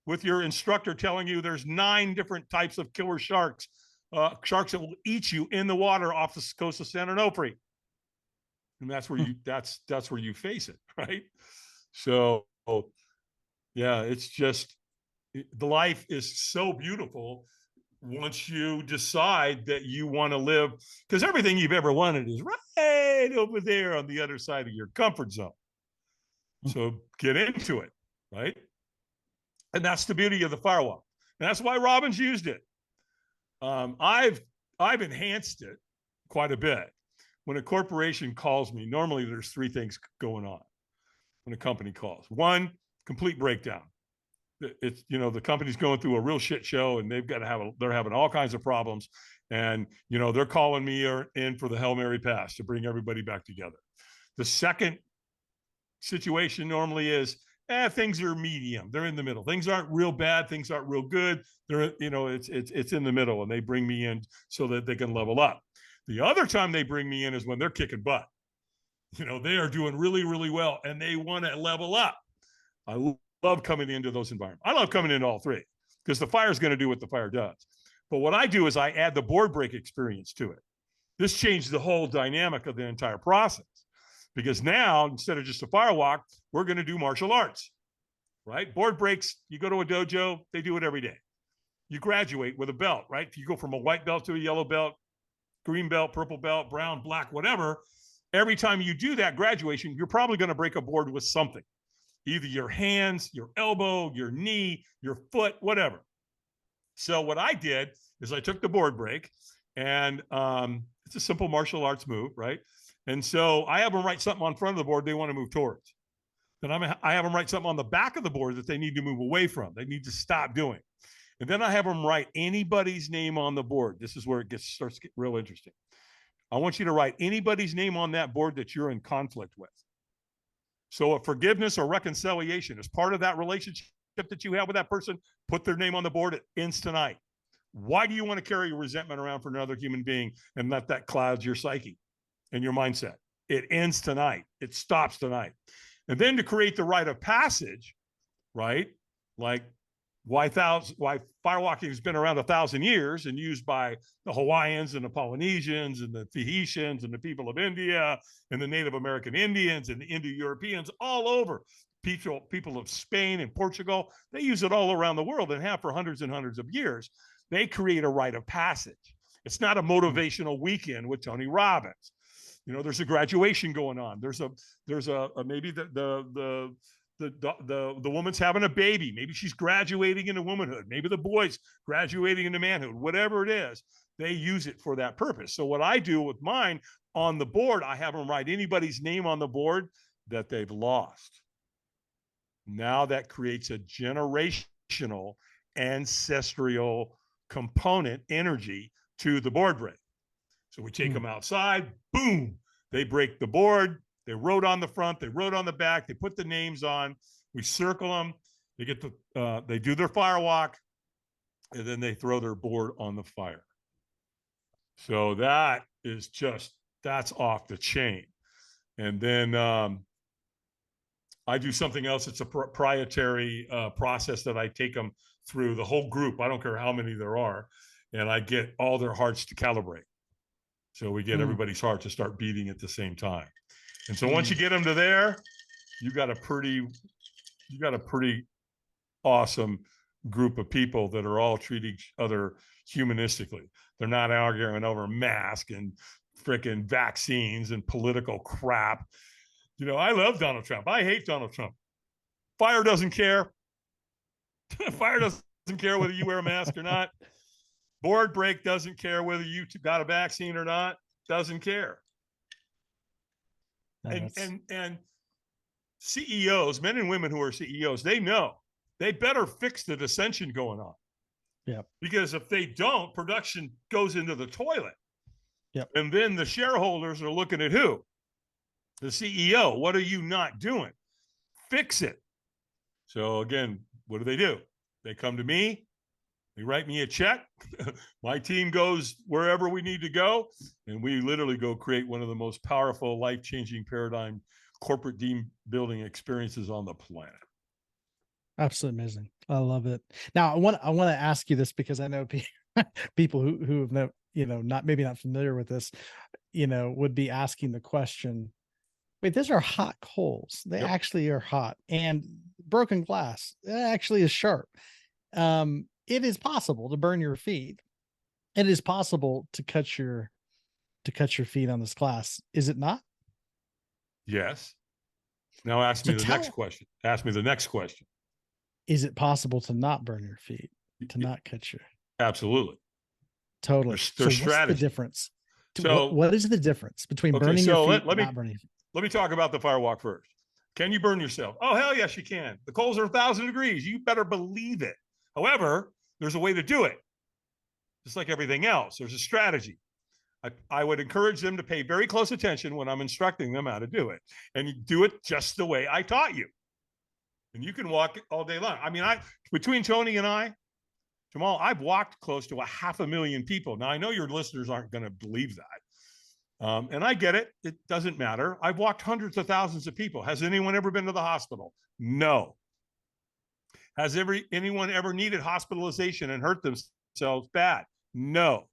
with your instructor telling you there's 9 different types of killer sharks that will eat you in the water off the coast of San Onofre. And that's where that's where you face it, right? So yeah, it's just, The life is so beautiful once you decide that you want to live, because everything you've ever wanted is right over there on the other side of your comfort zone. So get into it, right? And that's the beauty of the firewalk. And that's why Robbins used it. I've enhanced it quite a bit. When a corporation calls me, normally there's three things going on when a company calls. One, complete breakdown. It's, the company's going through a real shit show, and they're having all kinds of problems, and they're calling me in for the Hail Mary pass to bring everybody back together. The second situation normally is, things are medium. They're in the middle. Things aren't real bad. Things aren't real good. They're, it's in the middle, and they bring me in so that they can level up. The other time they bring me in is when they're kicking butt. They are doing really, really well, and they want to level up. I love coming into those environments. I love coming into all three, because the fire is going to do what the fire does. But what I do is I add the board break experience to it. This changed the whole dynamic of the entire process, because now, instead of just a fire walk, we're going to do martial arts, right? Board breaks, you go to a dojo, they do it every day. You graduate with a belt, right? You go from a white belt to a yellow belt, green belt, purple belt, brown, black, whatever. Every time you do that graduation, you're probably going to break a board with something. Either your hands, your elbow, your knee, your foot, whatever. So what I did is I took the board break, and it's a simple martial arts move, right? And so I have them write something on front of the board they want to move towards. Then I have them write something on the back of the board that they need to move away from. They need to stop doing. And then I have them write anybody's name on the board. This is where it starts to get real interesting. I want you to write anybody's name on that board that you're in conflict with. So if forgiveness or reconciliation is part of that relationship that you have with that person, put their name on the board. It ends tonight. Why do you want to carry your resentment around for another human being and let that cloud your psyche and your mindset? It ends tonight. It stops tonight. And then to create the rite of passage, right? Like why firewalking has been around 1,000 years and used by the Hawaiians and the Polynesians and the Tahitians and the people of India and the Native American Indians and the Indo-Europeans all over. People of Spain and Portugal, they use it all around the world and have for hundreds and hundreds of years. They create a rite of passage. It's not a motivational weekend with Tony Robbins. There's a graduation going on. There's maybe the woman's having a baby. Maybe she's graduating into womanhood. Maybe the boy's graduating into manhood. Whatever it is, they use it for that purpose. So what I do with mine on the board, I have them write anybody's name on the board that they've lost. Now that creates a generational, ancestral component energy to the board break. So we take them outside, boom, they break the board. They wrote on the front, they wrote on the back, they put the names on, we circle them, they do their fire walk, and then they throw their board on the fire. So that's off the chain. And then I do something else. It's a proprietary process that I take them through, the whole group. I don't care how many there are. And I get all their hearts to calibrate. So we get everybody's heart to start beating at the same time. And so once you get them to there, you got a pretty awesome group of people that are all treating each other humanistically. They're not arguing over masks and freaking vaccines and political crap. I love Donald Trump. I hate Donald Trump. Fire doesn't care. Fire doesn't care whether you wear a mask or not. Board break doesn't care whether you got a vaccine or not. Doesn't care. And CEOs, men and women who are CEOs, they know they better fix the dissension going on.
Yeah.
Because if they don't, production goes into the toilet.
Yep.
And then the shareholders are looking at who? The CEO. What are you not doing? Fix it. So again, what do? They come to me. They write me a check. My team goes wherever we need to go. And we literally go create one of the most powerful, life-changing paradigm corporate team building experiences on the planet.
Absolutely amazing. I love it. Now I want to ask you this, because I know people who have not familiar with this, would be asking the question, wait, these are hot coals. They actually are hot, and broken glass, it actually is sharp. It is possible to burn your feet. It is possible to cut your feet on this class. Is it not?
Yes. Now ask
So
me the next
tell,
question. Ask me the next question.
is it possible to not burn your feet, to not cut your?
Absolutely.
Totally. So
There's
what's the
strategy.
difference?
So,
What is the difference between
okay,
burning your
so
feet
let
and
me
not burning your feet?
let me talk about the firewalk first. Can you burn yourself? Oh, hell yes, you can. The coals are 1,000 degrees. You better believe it. However, there's a way to do it. Just like everything else, there's a strategy. I would encourage them to pay very close attention when I'm instructing them how to do it. And you do it just the way I taught you. And you can walk all day long. I mean, between Tony and I, Jamal, I've walked close to 500,000 people. Now, I know your listeners aren't going to believe that. And I get it. It doesn't matter. I've walked hundreds of thousands of people. Has anyone ever been to the hospital? No. Has anyone ever needed hospitalization and hurt themselves bad? No.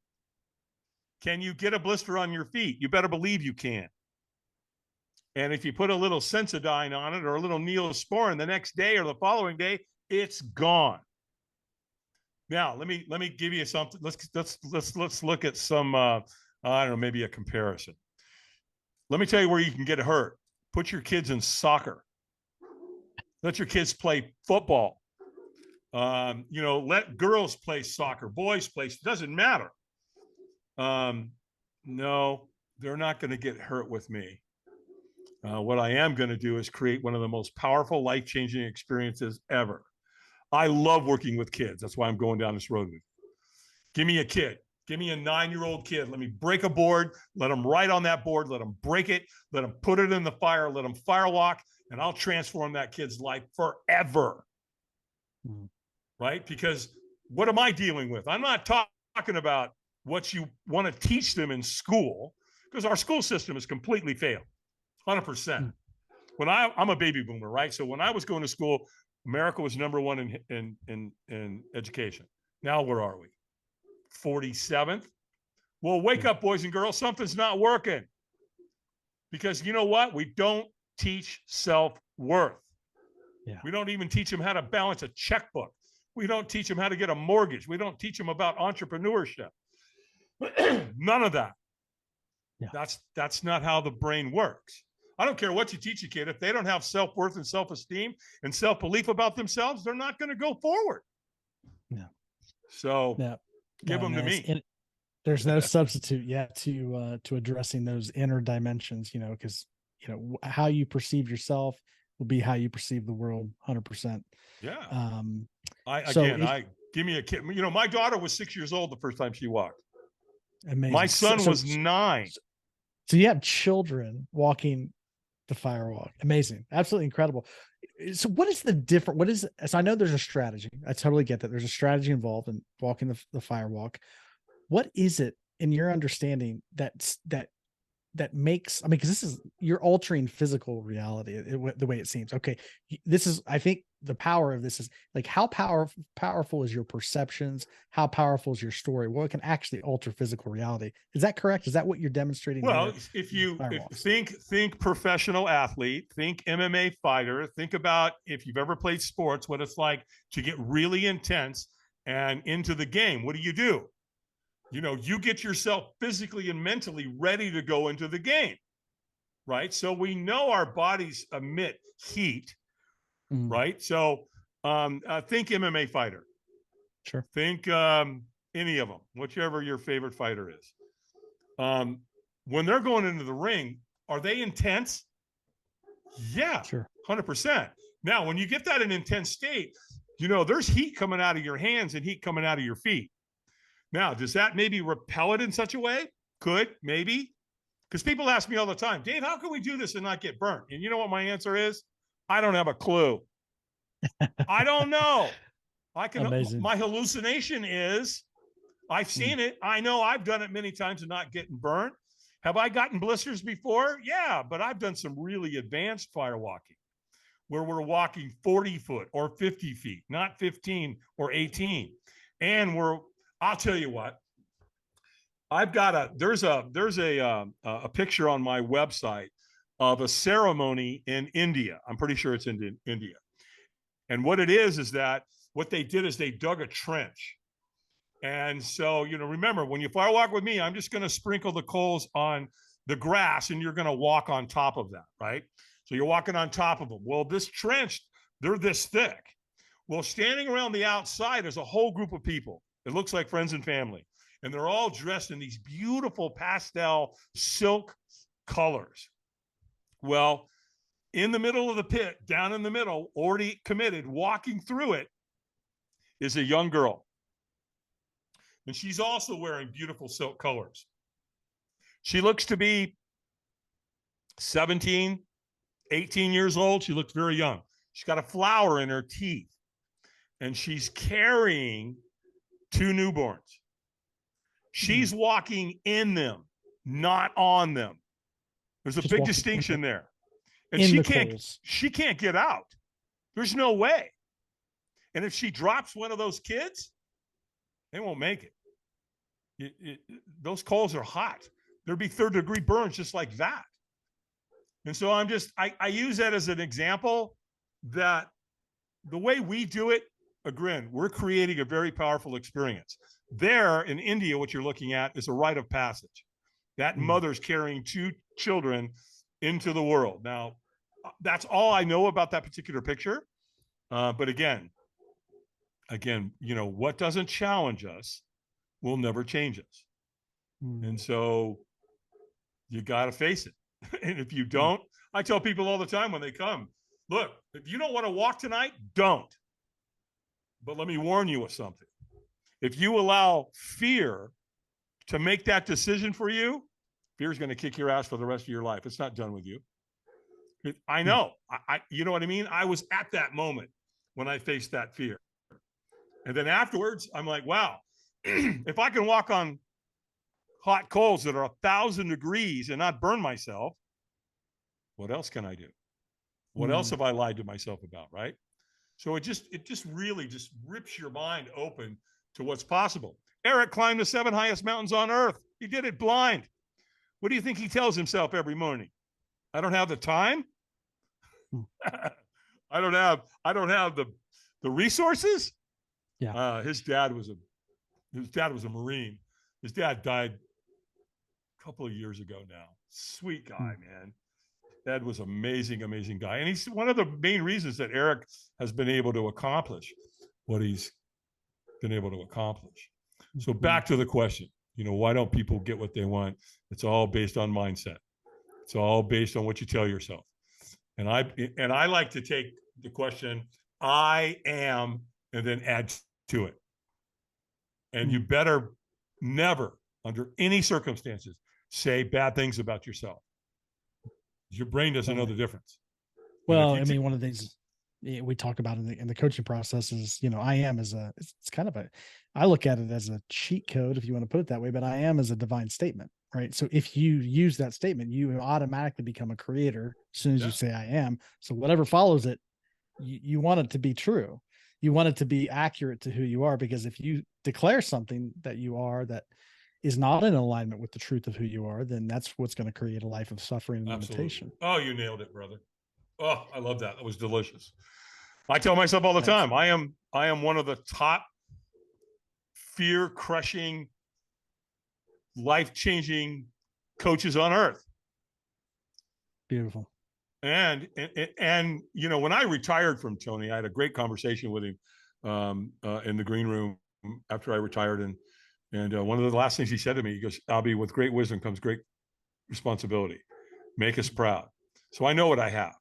Can you get a blister on your feet? You better believe you can. And if you put a little Sensodyne on it or a little Neosporin the next day or the following day, it's gone. Now, let me give you something. Let's look at some I don't know, maybe a comparison. Let me tell you where you can get hurt. Put your kids in soccer. Let your kids play football. Let girls play soccer, boys play. It doesn't matter. No, they're not going to get hurt with me. What I am going to do is create one of the most powerful, life-changing experiences ever. I love working with kids. That's why I'm going down this road with you. Give me a kid. Give me a 9-year-old kid. Let me break a board. Let them write on that board. Let them break it. Let them put it in the fire. Let them firewalk, and I'll transform that kid's life forever. Mm. Right? Because what am I dealing with? I'm not talking about what you want to teach them in school, because our school system has completely failed, 100%. When I'm a baby boomer, right? So when I was going to school, America was number one in education. Now where are we? 47th. Well, wake up, boys and girls. Something's not working. Because you know what? We don't teach self-worth. Yeah. We don't even teach them how to balance a checkbook. We don't teach them how to get a mortgage. We don't teach them about entrepreneurship. None of that. Yeah. That's not how the brain works. I don't care what you teach a kid. If they don't have self-worth and self-esteem and self-belief about themselves, they're not going to go forward. Yeah. So give them to me.
There's no substitute yet to addressing those inner dimensions, because, how you perceive yourself will be how you perceive the world 100%.
Yeah. Give me a kid. My daughter was 6 years old the first time she walked. Amazing. My son was 9.
So you have children walking the firewalk. Amazing. Absolutely incredible. So what is the difference? So I know there's a strategy. I totally get that. There's a strategy involved in walking the firewalk. What is it in your understanding that makes, because you're altering physical reality the way it seems. Okay. I think the power of this is like, how powerful is your perceptions? How powerful is your story? Well, it can actually alter physical reality. Is that correct? Is that what you're demonstrating?
Well, if think professional athlete, think MMA fighter, think about if you've ever played sports, what it's like to get really intense and into the game. What do? You get yourself physically and mentally ready to go into the game, right? So we know our bodies emit heat, right? So think MMA fighter.
Sure.
Think any of them, whichever your favorite fighter is. When they're going into the ring, are they intense? Yeah, sure. 100%. Now, when you get that in intense state, there's heat coming out of your hands and heat coming out of your feet. Now, does that maybe repel it in such a way? Could, maybe. Because people ask me all the time, Dave, how can we do this and not get burnt? And you know what my answer is? I don't have a clue. I don't know.
Amazing.
My hallucination is I've seen it. I know I've done it many times and not getting burnt. Have I gotten blisters before? Yeah, but I've done some really advanced firewalking where we're walking 40 foot or 50 feet, not 15 or 18. And I'll tell you what, I've got there's a picture on my website of a ceremony in India. I'm pretty sure it's in India. And what it is that what they did is they dug a trench. And so, remember, when you fire walk with me, I'm just going to sprinkle the coals on the grass and you're going to walk on top of that, right? So you're walking on top of them. Well, this trench, they're this thick. Well, standing around the outside is a whole group of people. It looks like friends and family. And they're all dressed in these beautiful pastel silk colors. Well, in the middle of the pit, down in the middle, already committed, walking through it, is a young girl. And she's also wearing beautiful silk colors. She looks to be 17, 18 years old. She looks very young. She's got a flower in her teeth. And she's carrying 2 newborns. She's walking in them, not on them. There's a just big distinction there. And she can't get out. There's no way. And if she drops one of those kids, they won't make it. Those coals are hot. There'd be 3rd-degree burns just like that. And so I use that as an example that the way we do it, again, we're creating a very powerful experience. There in India, what you're looking at is a rite of passage. That mother's carrying 2 children into the world. Now, that's all I know about that particular picture. But again, what doesn't challenge us will never change us. And so you got to face it. And if you don't, I tell people all the time when they come, look, if you don't want to walk tonight, don't. But let me warn you of something. If you allow fear to make that decision for you, fear is going to kick your ass for the rest of your life. It's not done with you. I know. You know what I mean? I was at that moment when I faced that fear. And then afterwards, I'm like, wow, if I can walk on hot coals that are 1,000 degrees and not burn myself, what else can I do? What else have I lied to myself about, right? So it just really just rips your mind open to what's possible. Eric climbed the 7 highest mountains on earth. He did it blind. What do you think he tells himself every morning? I don't have the time. I don't have the resources.
Yeah.
His dad was a Marine. His dad died a couple of years ago now. Sweet guy, man. Dad was amazing guy. And he's one of the main reasons that Eric has been able to accomplish what he's been able to accomplish. So back to the question, why don't people get what they want? It's all based on mindset. It's all based on what you tell yourself. And I like to take the question, I am, and then add to it. And you better never, under any circumstances, say bad things about yourself. Your brain doesn't know the difference.
Well, I mean, one of the things we talk about in the coaching process is, I am as it's kind of I look at it as a cheat code, if you want to put it that way, but I am as a divine statement, right? So if you use that statement, you automatically become a creator as soon as you say I am. So whatever follows it, you want it to be true. You want it to be accurate to who you are, because if you declare something that you are that is not in alignment with the truth of who you are, then that's what's going to create a life of suffering and limitation.
Oh, you nailed it, brother. Oh, I love that. That was delicious. I tell myself all the time, I am one of the top fear-crushing, life-changing coaches on earth.
Beautiful.
And when I retired from Tony, I had a great conversation with him in the green room after I retired. And one of the last things he said to me, he goes, Albie, with great wisdom comes great responsibility. Make us proud. So I know what I have.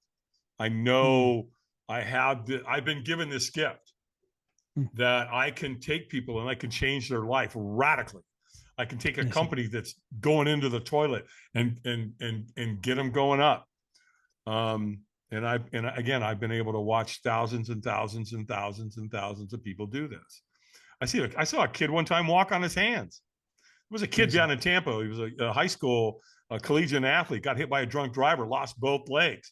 I know I've been given this gift that I can take people and I can change their life radically. I can take a company that's going into the toilet and get them going up. And I've been able to watch thousands and thousands and thousands and thousands of people do this. I saw a kid one time walk on his hands. It was a kid down in Tampa. He was a high school collegiate athlete, got hit by a drunk driver, lost both legs.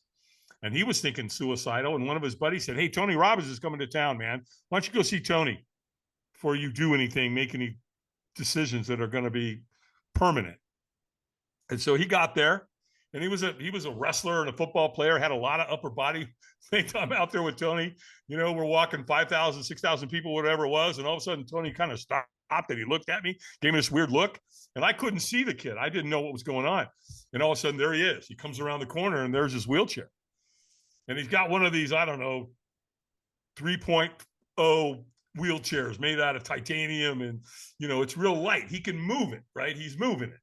And he was thinking suicidal. And one of his buddies said, hey, Tony Robbins is coming to town, man. Why don't you go see Tony before you do anything, make any decisions that are going to be permanent? And so he got there. And he was a wrestler and a football player, had a lot of upper body. I'm out there with Tony, we're walking 5,000, 6,000 people, whatever it was. And all of a sudden, Tony kind of stopped and he looked at me, gave me this weird look. And I couldn't see the kid. I didn't know what was going on. And all of a sudden, there he is. He comes around the corner and there's his wheelchair. And he's got one of these, I don't know, 3.0 wheelchairs made out of titanium. And, it's real light. He can move it, right? He's moving it.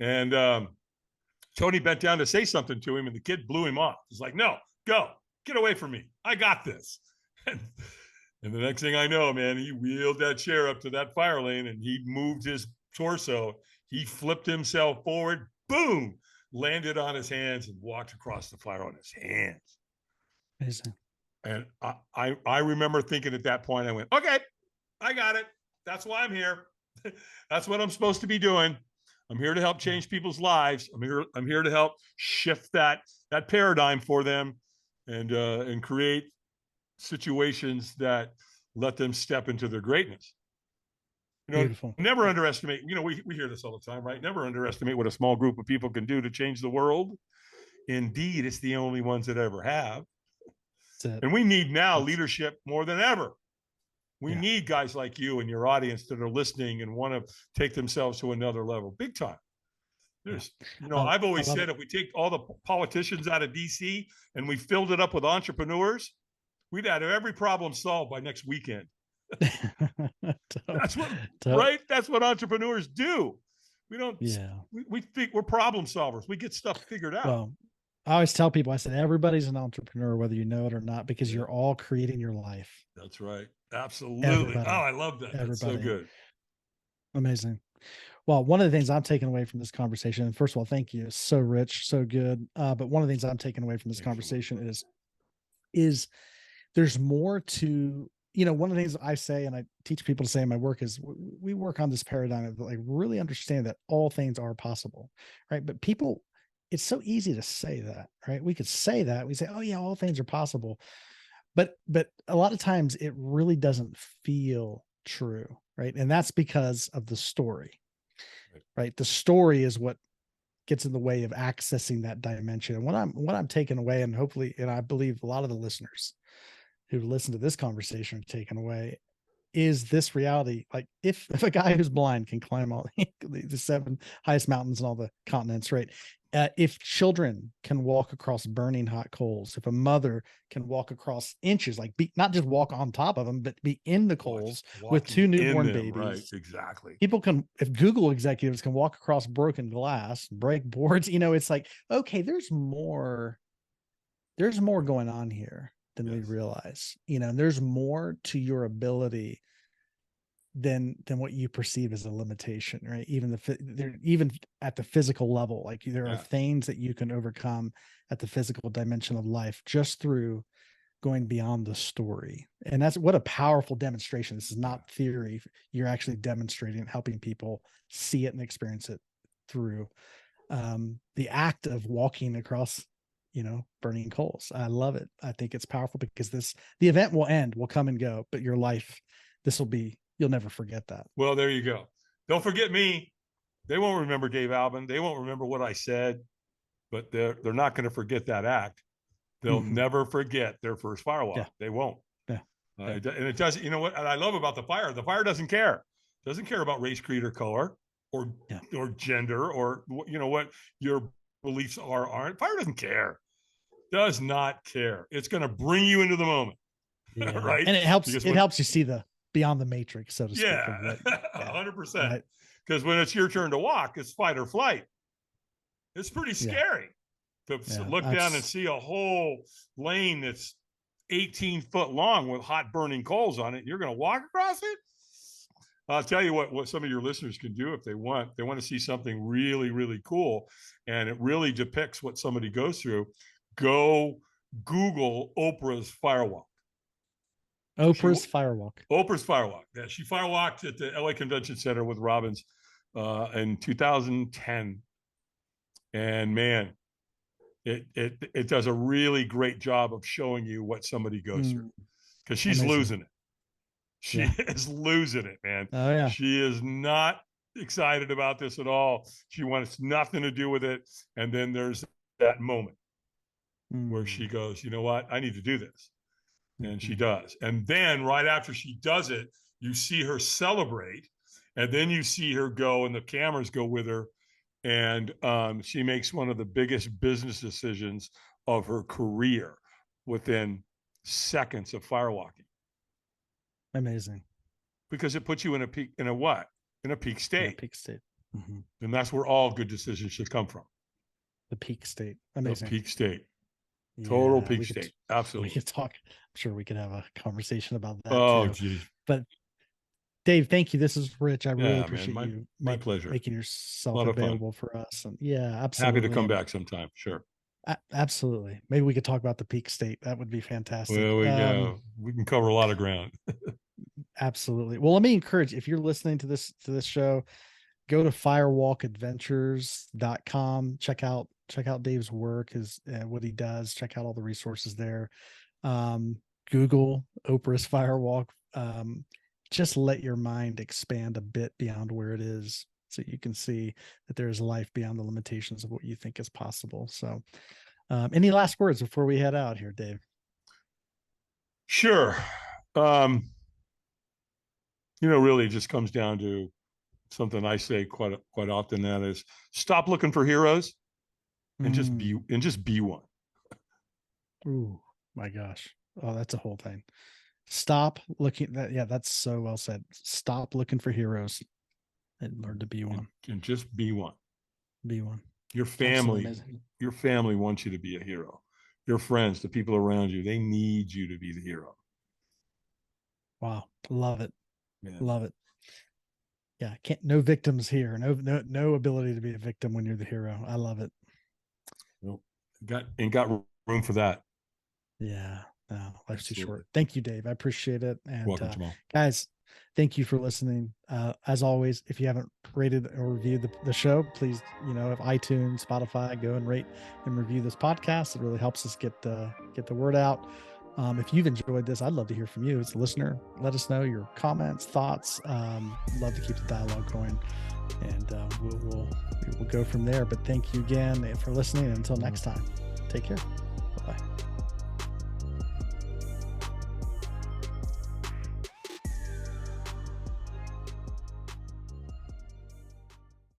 And Tony bent down to say something to him and the kid blew him off. He's like, no, go, get away from me. I got this. And the next thing I know, man, he wheeled that chair up to that fire lane and he moved his torso. He flipped himself forward, boom, landed on his hands and walked across the fire on his hands.
Amazing.
And I remember thinking at that point, I went, okay, I got it. That's why I'm here. That's what I'm supposed to be doing. I'm here to help change people's lives. I'm here to help shift that paradigm for them and create situations that let them step into their greatness.
Beautiful.
Never underestimate, we hear this all the time, right? Never underestimate what a small group of people can do to change the world. Indeed, it's the only ones that ever have. And we need now leadership more than ever. We need guys like you and your audience that are listening and want to take themselves to another level, big time. I've always said if we take all the politicians out of DC and we filled it up with entrepreneurs, we'd have every problem solved by next weekend. That's what, right? That's what entrepreneurs do. We don't, we think we're problem solvers. We get stuff figured out. Well,
I always tell people, I said, everybody's an entrepreneur, whether you know it or not, because you're all creating your life.
That's right. Absolutely. Everybody. Oh, I love that. That's so good.
Amazing. Well, one of the things I'm taking away from this conversation, and first of all, thank you. It's so rich, so good. But one of the things I'm taking away from this conversation is there's more to, one of the things I say, and I teach people to say in my work is we work on this paradigm of like really understand that all things are possible, right? But people, it's so easy to say that, right? We could say that. We say, oh yeah, all things are possible. But a lot of times it really doesn't feel true, right? And that's because of the story, right? The story is what gets in the way of accessing that dimension. And what I'm taking away, and hopefully, and I believe a lot of the listeners who listen to this conversation are taken away, is this reality. Like if a guy who's blind can climb all the 7 highest mountains in all the continents, right? If children can walk across burning hot coals, if a mother can walk across inches, like not just walk on top of them, but be in the coals with 2 newborn babies.
Right, exactly.
People can, if Google executives can walk across broken glass, break boards, it's like, okay, there's more going on here than we realize, and there's more to your ability than what you perceive as a limitation, right? Even at the physical level, like there are things that you can overcome at the physical dimension of life just through going beyond the story. And that's what a powerful demonstration. This is not theory. You're actually demonstrating and helping people see it and experience it through the act of walking across, burning coals. I love it. I think it's powerful because the event will end, will come and go, but your life, you'll never forget that.
Well, there you go. Don't forget me. They won't remember Dave Albin. They won't remember what I said, but they're not going to forget that act. They'll never forget their first firewalk. Yeah. They won't.
Yeah.
And it doesn't, what I love about the fire doesn't care. Doesn't care about race, creed, or color or gender or, what your beliefs aren't. Fire doesn't care. Does not care. It's going to bring you into the moment.
Yeah.
Right.
And it helps you see the beyond the matrix, so to speak.
Yeah, 100%. Because when it's your turn to walk, it's fight or flight. It's pretty scary to look down and see a whole lane that's 18 foot long with hot burning coals on it. You're going to walk across it. I'll tell you what some of your listeners can do if they want. They want to see something really, really cool, and it really depicts what somebody goes through. Go Google Oprah's firewalk.
Oprah's firewalk.
Oprah's firewalk. Yeah, she firewalked at the LA Convention Center with Robbins in 2010, and man, it does a really great job of showing you what somebody goes through because she's losing it. She is losing it, man.
Oh yeah.
She is not excited about this at all. She wants nothing to do with it. And then there's that moment where she goes, you know what? I need to do this. And she does. And then right after she does it, you see her celebrate. And then you see her go, and the cameras go with her. And she makes one of the biggest business decisions of her career within seconds of firewalking.
Amazing.
Because it puts you in a peak, in a what? In a peak state.
In a peak state. Mm-hmm.
And that's where all good decisions should come from.
The peak state. Amazing.
The peak state. Total peak state. Absolutely.
We could talk. I'm sure we could have a conversation about that.
Oh,
too.
geez.
But Dave, thank you. This is Rich. I really appreciate
you.
My
pleasure.
Making yourself available for us. And yeah, absolutely.
Happy to come back sometime. Sure.
Absolutely. Maybe we could talk about the peak state. That would be fantastic.
Well, we go. We can cover a lot of ground.
Absolutely. Well, let me encourage, if you're listening to this show, go to firewalkadventures.com. Check out Dave's work, what he does. Check out all the resources there. Google Oprah's Firewalk. Just let your mind expand a bit beyond where it is, so you can see that there is life beyond the limitations of what you think is possible. So any last words before we head out here, Dave?
Sure. Really it just comes down to something I say quite often, that is, stop looking for heroes and just be one.
Ooh, my gosh. Oh, that's a whole thing. Stop looking that's so well said. Stop looking for heroes and learn to be one.
And just be one.
Be one.
Your family wants you to be a hero. Your friends, the people around you, they need you to be the hero.
Wow. Love it.
Yeah.
Love it. Yeah. No victims here. No ability to be a victim when you're the hero. I love it.
Nope. Got room for that.
Yeah. No, life's too short. Thank you, Dave. I appreciate it. And
welcome, Jamal.
Guys, thank you for listening. As always, if you haven't rated or reviewed the show, please, if iTunes, Spotify, go and rate and review this podcast. It really helps us get the word out. If you've enjoyed this, I'd love to hear from you as a listener. Let us know your comments, thoughts. Love to keep the dialogue going, and we'll go from there. But thank you again for listening. And until next time, take care.